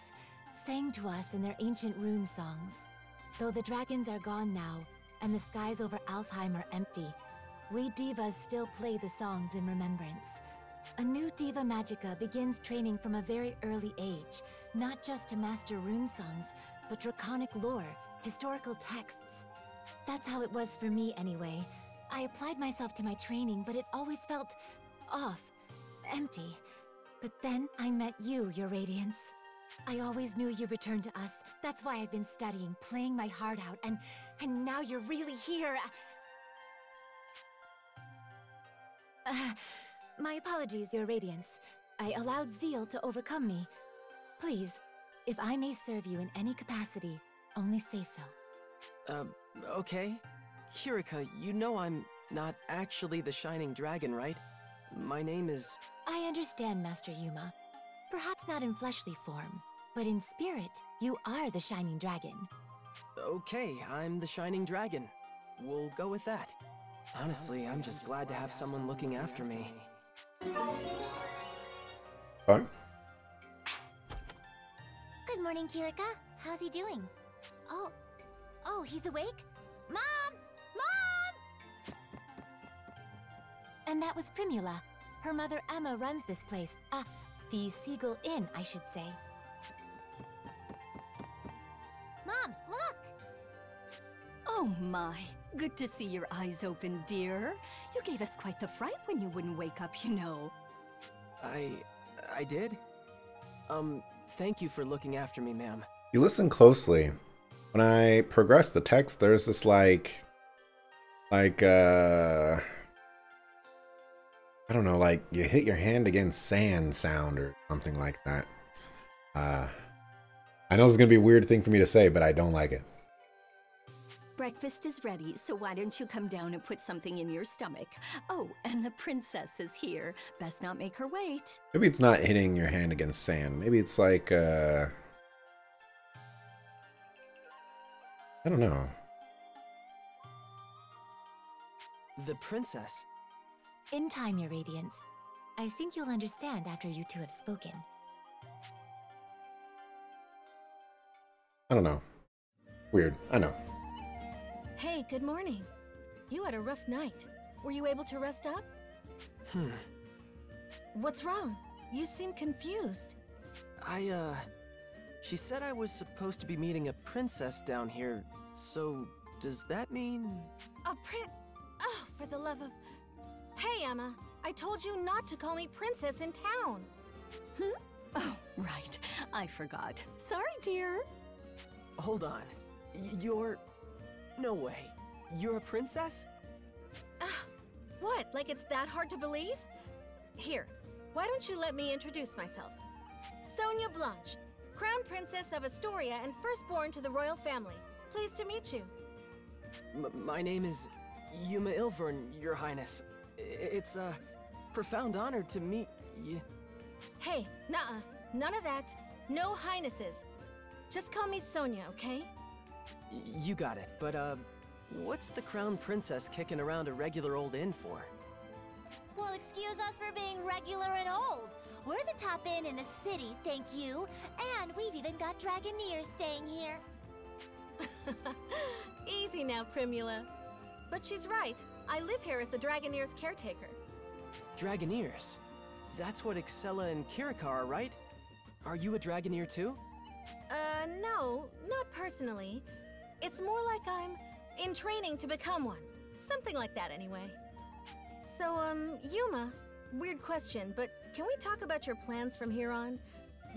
sang to us in their ancient rune songs. Though the dragons are gone now, and the skies over Alfheim are empty, we divas still play the songs in remembrance. A new Diva Magica begins training from a very early age, not just to master rune songs, but draconic lore, historical texts. That's how it was for me anyway. I applied myself to my training, but it always felt off, empty. But then I met you, Your Radiance. I always knew you returned to us. That's why I've been studying, playing my heart out, and now you're really here. My apologies, Your Radiance. I allowed zeal to overcome me. Please, if I may serve you in any capacity, only say so.
Okay. Kirika, you know I'm not actually the Shining Dragon, right? My name is...
I understand, Master Yuma. Perhaps not in fleshly form, but in spirit, you are the Shining Dragon.
Okay, I'm the Shining Dragon. We'll go with that. Honestly, I'm just glad to have someone looking after me.
Fine.
Good morning, Kirika. How's he doing? Oh, he's awake? Mom! Mom!
And that was Primula. Her mother Emma runs this place. The Seagull Inn, I should say.
Mom, look!
Oh my, good to see your eyes open, dear. You gave us quite the fright when you wouldn't wake up, you know.
I did? Thank you for looking after me, ma'am.
You listen closely. When I progress the text, there's this like I don't know, like you hit your hand against sand sound or something like that. I know this is gonna be a weird thing for me to say, but I don't like it.
Breakfast is ready, so why don't you come down and put something in your stomach? Oh, and the princess is here. Best not make her wait.
Maybe it's not hitting your hand against sand. Maybe it's like, I don't know.
The princess?
In time, Your Radiance. I think you'll understand after you two have spoken.
I don't know. Weird. I know.
Hey, good morning. You had a rough night. Were you able to rest up? What's wrong? You seem confused.
She said I was supposed to be meeting a princess down here, so does that mean...
A Oh, for the love of... Hey, Emma. I told you not to call me princess in town.
Oh, right. I forgot. Sorry, dear.
Hold on. You're... No way. You're a princess?
What? Like it's that hard to believe? Here, why don't you let me introduce myself? Sonia Blanche, Crown Princess of Astoria and firstborn to the royal family. Pleased to meet you.
My name is Yuma Ilvern, Your Highness. It's a profound honor to meet you.
Hey, nuh-uh. None of that. No highnesses. Just call me Sonia, okay?
You got it, but what's the Crown Princess kicking around a regular old inn for?
Well, excuse us for being regular and old. We're the top inn in the city, thank you. And we've even got Dragoneers staying here.
Easy now, Primula. But she's right. I live here as the Dragoneers' caretaker.
Dragoneers? That's what Excella and Kirika are, right? Are you a Dragoneer too?
No, not personally. It's more like I'm in training to become one. Something like that, anyway. So, Yuma, weird question, but can we talk about your plans from here on?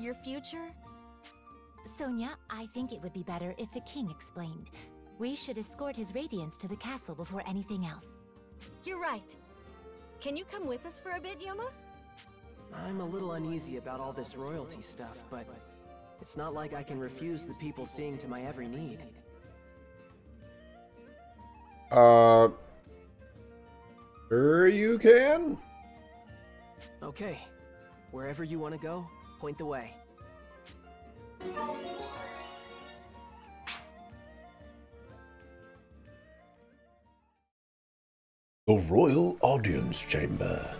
Your future?
Sonia, I think it would be better if the king explained. We should escort his radiance to the castle before anything else.
You're right. Can you come with us for a bit, Yuma?
I'm a little uneasy about all this royalty stuff, but it's not like I can refuse the people seeing to my every need.
Sure you can?
Okay. Wherever you want to go, point the way.
The Royal Audience Chamber.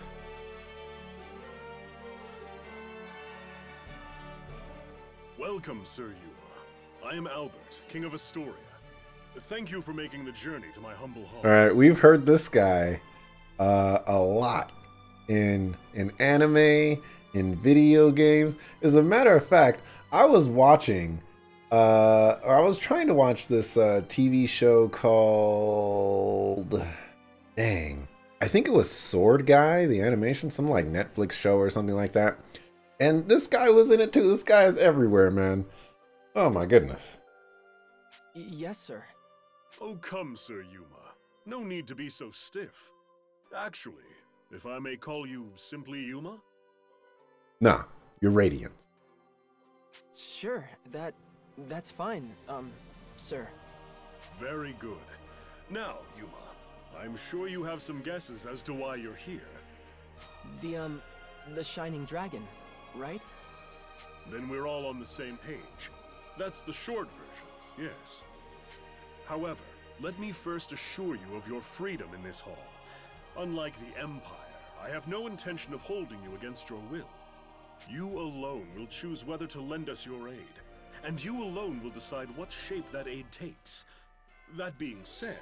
Welcome, Sir Yuma. I am Albert, King of Astoria. Thank you for making the journey to my humble home.
Alright, we've heard this guy a lot in anime, in video games. As a matter of fact, I was watching, or I was trying to watch this TV show called... Dang. I think it was Sword Guy, the animation, some like Netflix show or something like that. And this guy was in it too. This guy is everywhere, man. Oh my goodness.
Yes, sir.
Oh, come, Sir Yuma. No need to be so stiff. Actually, if I may call you simply Yuma?
Nah, you're radiant.
Sure, that's fine, sir.
Very good. Now, Yuma, I'm sure you have some guesses as to why you're here.
The Shining Dragon, right?
Then we're all on the same page. That's the short version, yes. However, let me first assure you of your freedom in this hall. Unlike the Empire, I have no intention of holding you against your will. You alone will choose whether to lend us your aid, and you alone will decide what shape that aid takes. That being said...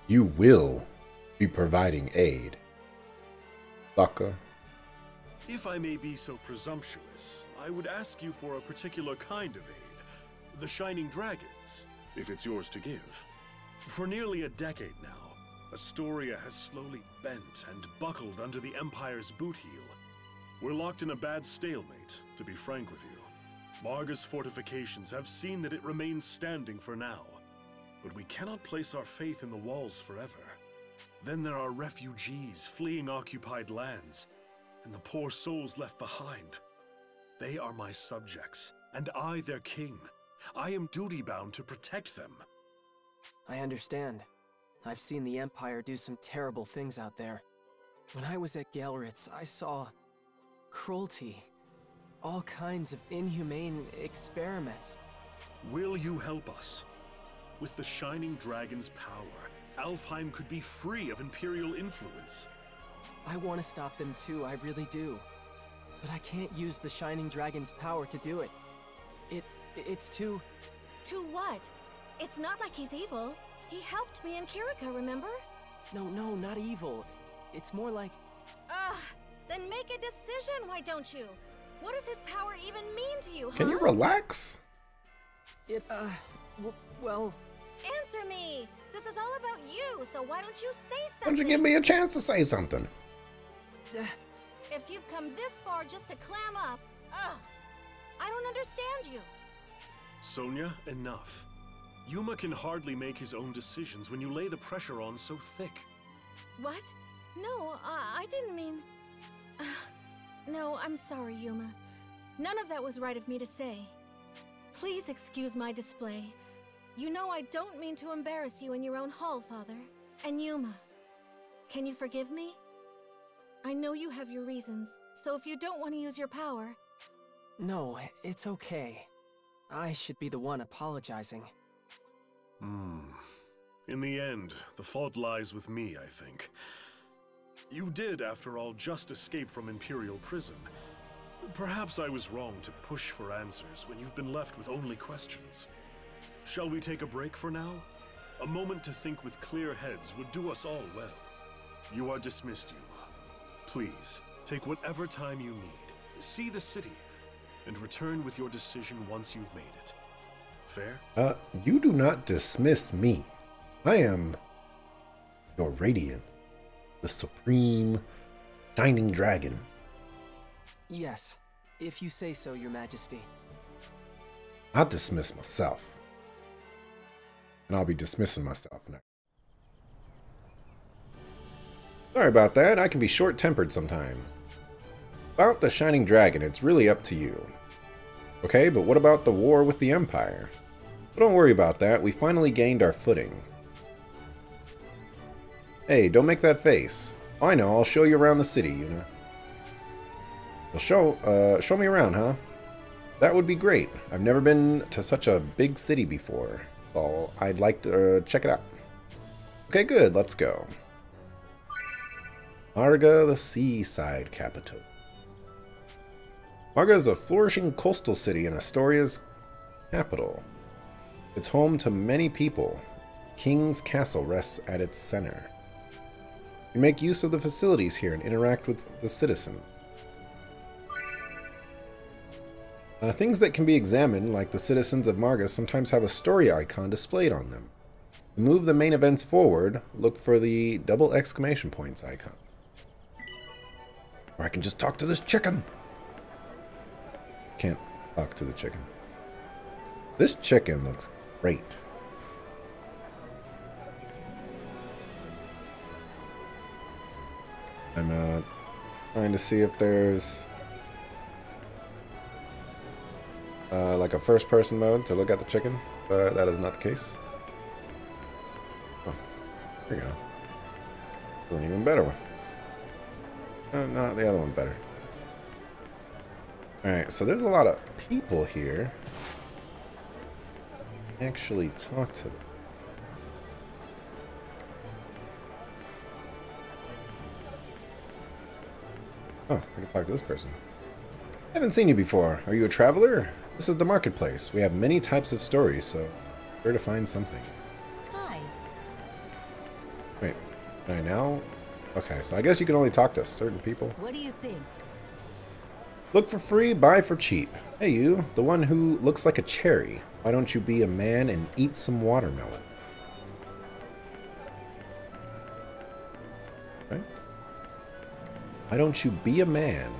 You will be providing aid. Sucker.
If I may be so presumptuous, I would ask you for a particular kind of aid. The Shining Dragons, if it's yours to give. For nearly a decade now, Astoria has slowly bent and buckled under the Empire's boot heel. We're locked in a bad stalemate, to be frank with you. Marga's fortifications have seen that it remains standing for now. But we cannot place our faith in the walls forever. Then there are refugees fleeing occupied lands, and the poor souls left behind. They are my subjects, and I their king. I am duty-bound to protect them.
I understand. I've seen the Empire do some terrible things out there. When I was at Galritz, I saw cruelty. All kinds of inhumane experiments.
Will you help us? With the Shining Dragon's power, Alfheim could be free of Imperial influence.
I want to stop them too, I really do. But I can't use the Shining Dragon's power to do it. It's too...
To what? It's not like he's evil. He helped me and Kirika, remember?
No, not evil. It's more like...
Ugh! Then make a decision, why don't you? What does his power even mean to you, huh?
Can you relax?
Well...
Answer me! This is all about you, so why don't you say something?
Why don't you give me a chance to say something?
If you've come this far just to clam up, ugh! I don't understand you.
Sonia, enough. Yuma can hardly make his own decisions when you lay the pressure on so thick.
What? No, I didn't mean... No, I'm sorry, Yuma. None of that was right of me to say. Please excuse my display. You know I don't mean to embarrass you in your own hall, Father. And Yuma, can you forgive me? I know you have your reasons, so if you don't want to use your power...
No, it's okay. I should be the one apologizing.
In the end, the fault lies with me, I think. You did, after all, just escape from Imperial prison. Perhaps I was wrong to push for answers when you've been left with only questions. Shall we take a break for now? A moment to think with clear heads would do us all well. You are dismissed, Yuma. Please, take whatever time you need. See the city, and return with your decision once you've made it. Fair?
You do not dismiss me. I am your Radiance, the Supreme Shining Dragon.
Yes, if you say so, Your Majesty.
I'll dismiss myself. And I'll be dismissing myself next. Sorry about that, I can be short-tempered sometimes. About the Shining Dragon, it's really up to you. Okay, but what about the war with the Empire? Well, don't worry about that, we finally gained our footing. Hey, don't make that face. Oh, I know, I'll show you around the city, Yuna. Well, show me around, huh? That would be great. I've never been to such a big city before, so I'd like to check it out. Okay, good, let's go. Marga, the seaside capital. Marga is a flourishing coastal city in Astoria's capital. It's home to many people. King's Castle rests at its center. You make use of the facilities here and interact with the citizen. Things that can be examined, like the citizens of Marga, sometimes have a story icon displayed on them. To move the main events forward, look for the double exclamation points icon. Or I can just talk to this chicken. Can't talk to the chicken. This chicken looks great. I'm trying to see if there's like a first-person mode to look at the chicken, but that is not the case. Oh, there we go. An even better one. No, the other one better. Alright, so there's a lot of people here. Actually talk to them. Oh, I can talk to this person. I haven't seen you before. Are you a traveler? This is the marketplace. We have many types of stories, so sure to find something.
Hi.
Wait, can I now? Okay, so I guess you can only talk to certain people.
What do you think?
Look for free, buy for cheap. Hey you, the one who looks like a cherry. Why don't you be a man and eat some watermelon? Right? Why don't you be a man?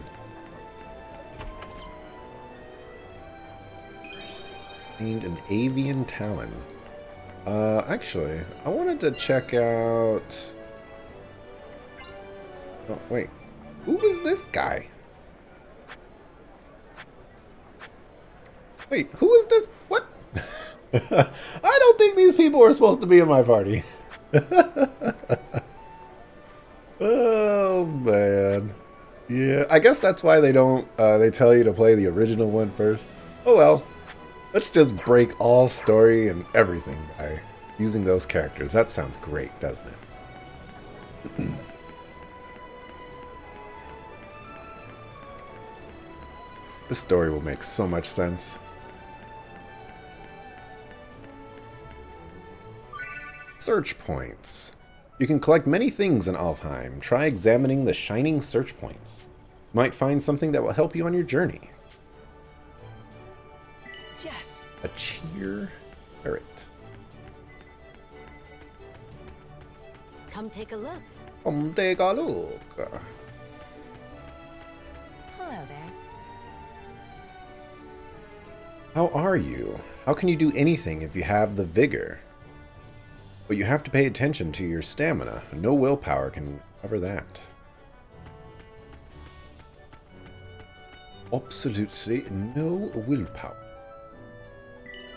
Gained an avian talon. Actually, I wanted to check out... Oh, wait. Who was this guy? Wait, who is this? What? I don't think these people are supposed to be in my party. Oh, man. Yeah, I guess that's why they don't, they tell you to play the original one first. Oh well. Let's just break all story and everything by using those characters. That sounds great, doesn't it? This story will make so much sense. Search points. You can collect many things in Alfheim. Try examining the shining search points. You might find something that will help you on your journey.
Yes.
A cheer parrot.
Come take a look.
Come take a look.
Hello there.
How are you? How can you do anything if you have the vigor? But you have to pay attention to your stamina. No willpower can cover that. Absolutely no willpower.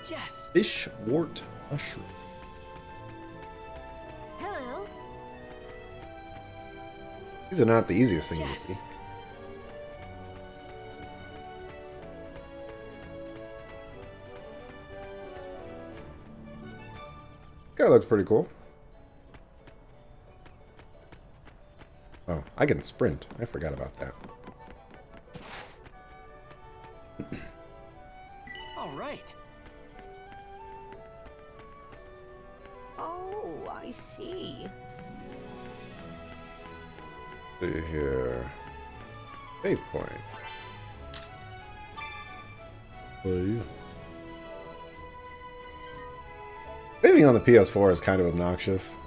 Yes.
Fish, wart, mushroom.
Hello.
These are not the easiest things to see. Guy looks pretty cool. Oh, I can sprint. I forgot about that.
All right.
Oh, I see.
See here. Save point. Please. Saving on the PS4 is kind of obnoxious.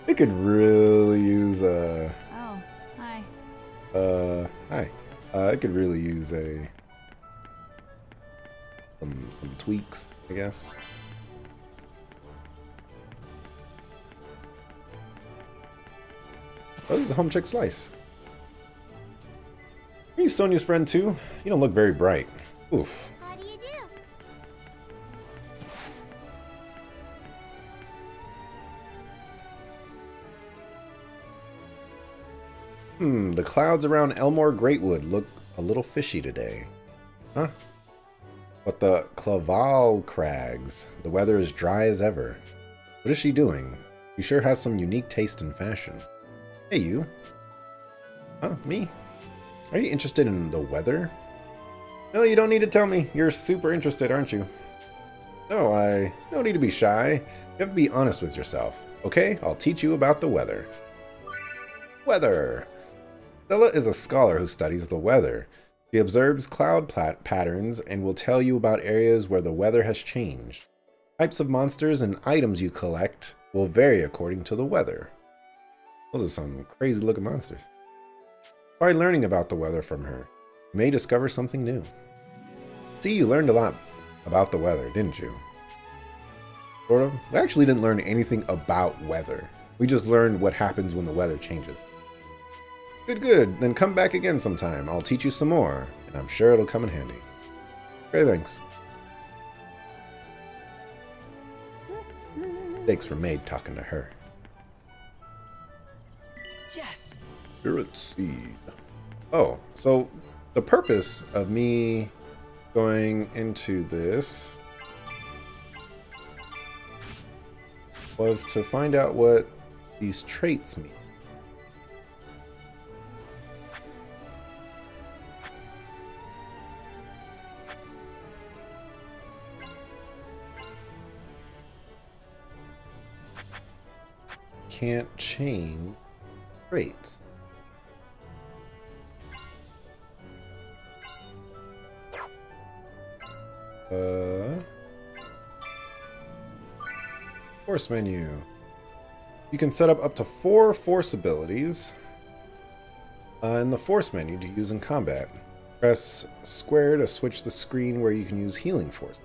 It could really use a...
Oh, hi.
Hi. It could really use some tweaks, I guess. Oh, this is a home chick slice. Are you Sonia's friend too? You don't look very bright. Oof.
How do you do?
The clouds around Elmore Greatwood look a little fishy today. Huh? But the Claval Crags, the weather is dry as ever. What is she doing? She sure has some unique taste in fashion. Hey, you. Huh, me? Are you interested in the weather? No, you don't need to tell me. You're super interested, aren't you? No, I don't need to be shy. You have to be honest with yourself. Okay, I'll teach you about the weather. Weather. Stella is a scholar who studies the weather. She observes cloud patterns and will tell you about areas where the weather has changed. Types of monsters and items you collect will vary according to the weather. Those are some crazy looking monsters. By learning about the weather from her, you may discover something new. See, you learned a lot about the weather, didn't you? Sort of. We actually didn't learn anything about weather. We just learned what happens when the weather changes. Good, good. Then come back again sometime. I'll teach you some more, and I'm sure it'll come in handy. Okay, thanks. Thanks for Maid talking to her.
Yes.
Spirit Seed. Oh, so the purpose of me going into this was to find out what these traits mean. Can't change traits. Force menu. You can set up to 4 force abilities in the force menu to use in combat. Press square to switch the screen where you can use healing force.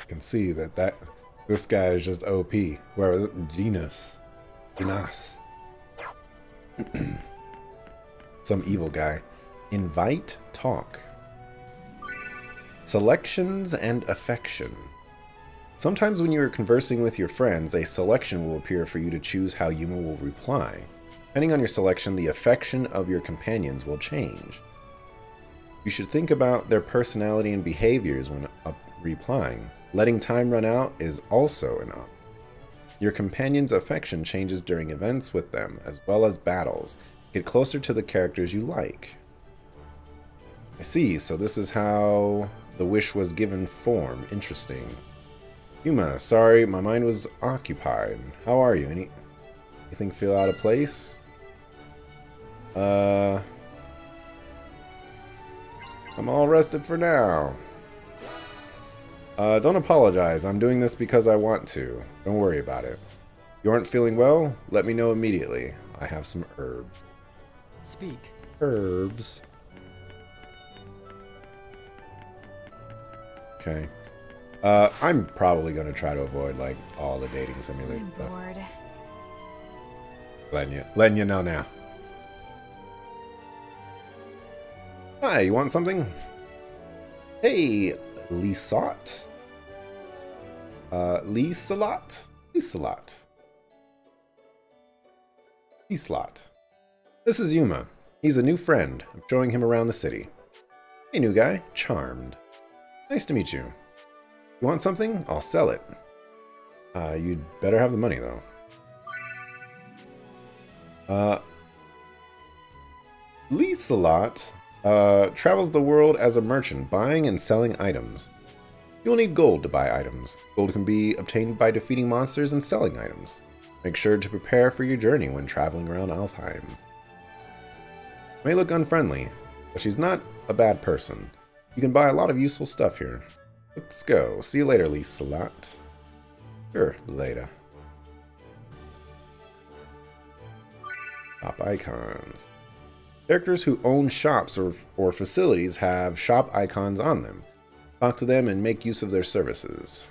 Can see that this guy is just OP. Whoever Genus. Some evil guy. Invite talk. Selections and affection. Sometimes when you are conversing with your friends, a selection will appear for you to choose how Yuma will reply. Depending on your selection, the affection of your companions will change. You should think about their personality and behaviors when replying. Letting time run out is also an option. Your companion's affection changes during events with them, as well as battles. Get closer to the characters you like. I see, so this is how the wish was given form. Interesting. Yuma, sorry, my mind was occupied. How are you? Anything feel out of place? I'm all rested for now. Don't apologize. I'm doing this because I want to. Don't worry about it. You aren't feeling well? Let me know immediately. I have some herbs.
Speak.
Herbs. Okay. I'm probably going to try to avoid, like, all the dating simulator stuff. Letting you know now. Hi, you want something? Hey, Lisot. Liselot? Liselot. Liselot. This is Yuma. He's a new friend. I'm showing him around the city. Hey, new guy. Charmed. Nice to meet you. You want something? I'll sell it. You'd better have the money, though. Liselot travels the world as a merchant, buying and selling items. You'll need gold to buy items. Gold can be obtained by defeating monsters and selling items. Make sure to prepare for your journey when traveling around Alfheim. May look unfriendly, but she's not a bad person. You can buy a lot of useful stuff here. Let's go. See you later, Liselot. Sure, later. Shop icons. Characters who own shops or facilities have shop icons on them. Talk to them and make use of their services.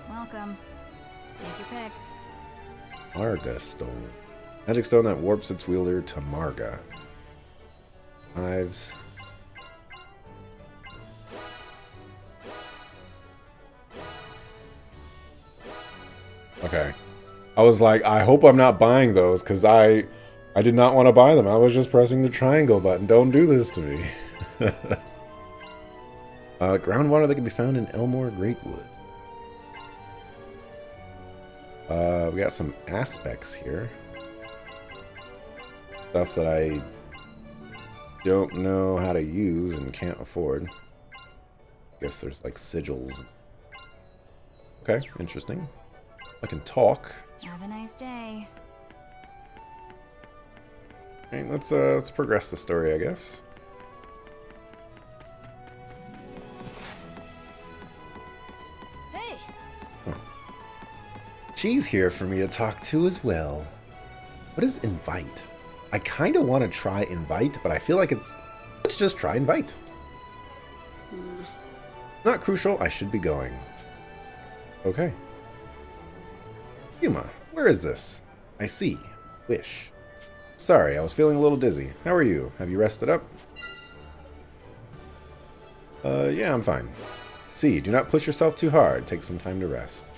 Welcome. Take your pick.
Marga stone. Magic stone that warps its wielder to Marga. Knives. Okay. I was like, I hope I'm not buying those, because I did not want to buy them. I was just pressing the triangle button. Don't do this to me. Groundwater that can be found in Elmore Greatwood. We got some aspects here. Stuff that I don't know how to use and can't afford. Guess there's like sigils. Okay, interesting. I can talk.
Have a nice day.
Okay, let's progress the story, I guess.
Hey.
Oh. She's here for me to talk to as well. What is invite? I kind of want to try invite, but I feel like let's just try invite. Not crucial. I should be going. Okay. Yuma, where is this? I see. Wish. Sorry, I was feeling a little dizzy. How are you? Have you rested up? Yeah, I'm fine. See, do not push yourself too hard. Take some time to rest.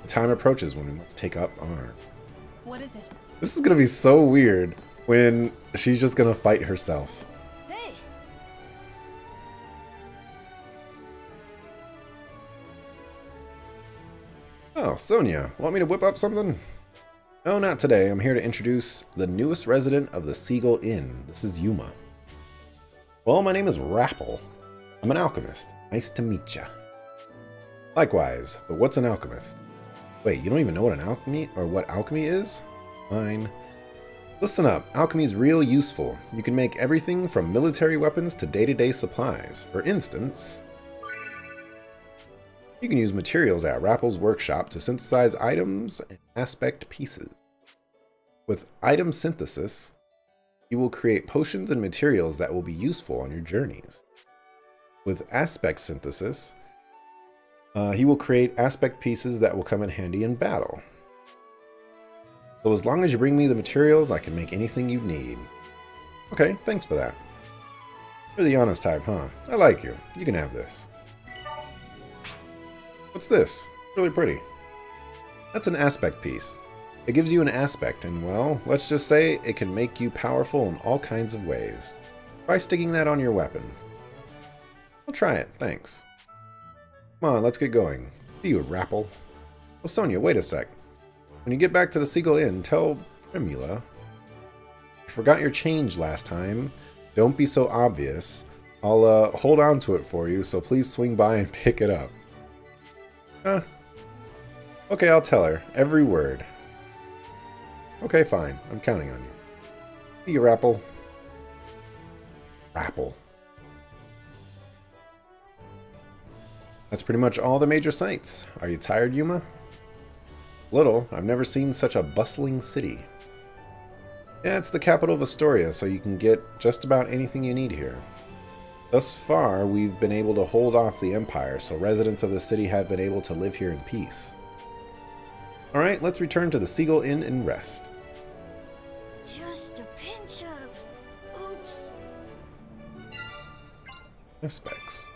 The time approaches when we must take up arms.
What is it?
This is gonna be so weird when she's just gonna fight herself.
Hey.
Oh, Sonia, want me to whip up something? No, not today. I'm here to introduce the newest resident of the Seagull Inn. This is Yuma. Well, my name is Rapple. I'm an alchemist. Nice to meet ya. Likewise, but what's an alchemist? Wait, you don't even know what an alchemy or what alchemy is? Fine. Listen up, alchemy is real useful. You can make everything from military weapons to day-to-day supplies. For instance, you can use materials at Rapple's workshop to synthesize items and aspect pieces. With item synthesis, you will create potions and materials that will be useful on your journeys. With aspect synthesis, he will create aspect pieces that will come in handy in battle. So as long as you bring me the materials, I can make anything you need. Okay, thanks for that. You're the honest type, huh? I like you. You can have this. What's this? Really pretty. That's an aspect piece. It gives you an aspect, and well, let's just say it can make you powerful in all kinds of ways. Try sticking that on your weapon. I'll try it, thanks. Come on, let's get going. See you, Rapple. Oh, Sonia, wait a sec. When you get back to the Seagull Inn, tell Primula. You forgot your change last time. Don't be so obvious. I'll hold on to it for you, so please swing by and pick it up. Huh. Okay, I'll tell her. Every word. Okay, fine. I'm counting on you. See you, Rapple. Rapple. That's pretty much all the major sites. Are you tired, Yuma? Little. I've never seen such a bustling city. Yeah, it's the capital of Astoria, so you can get just about anything you need here. Thus far, we've been able to hold off the Empire, so residents of the city have been able to live here in peace. Alright, let's return to the Seagull Inn and rest.
Just a pinch of... oops.
Aspects.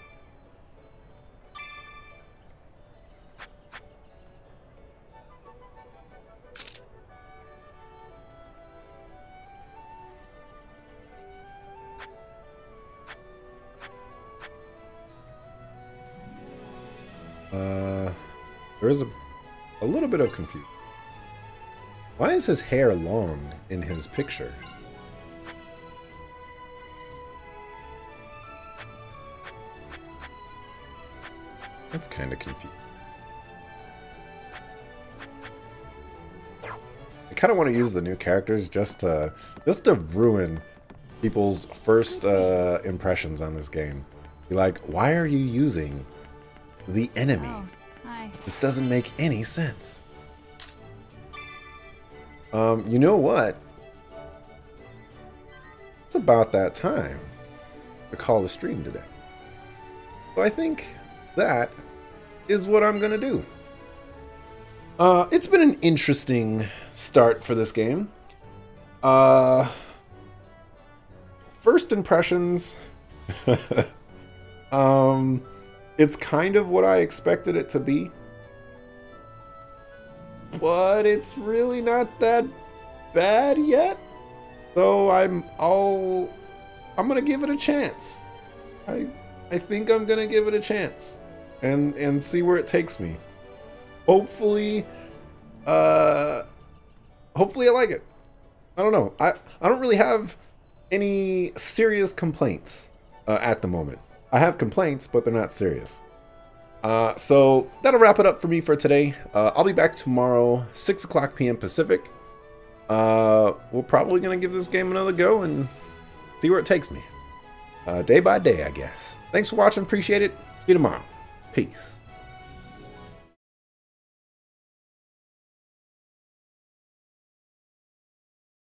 There is a little bit of confusion. Why is his hair long in his picture? That's kind of confusing. I kind of want to use the new characters just to ruin people's first impressions on this game. Be like, why are you using the enemies?
Hi.
This doesn't make any sense. You know what? It's about that time to call the stream today. So I think that is what I'm gonna do. It's been an interesting start for this game. First impressions. It's kind of what I expected it to be. But it's really not that bad yet. So I'm gonna give it a chance. I think I'm gonna give it a chance and see where it takes me. Hopefully I like it. I don't know. I don't really have any serious complaints at the moment. I have complaints, but they're not serious. So that'll wrap it up for me for today. I'll be back tomorrow, 6 o'clock p.m. Pacific. We're probably going to give this game another go and see where it takes me. Day by day, I guess. Thanks for watching. Appreciate it. See you tomorrow. Peace.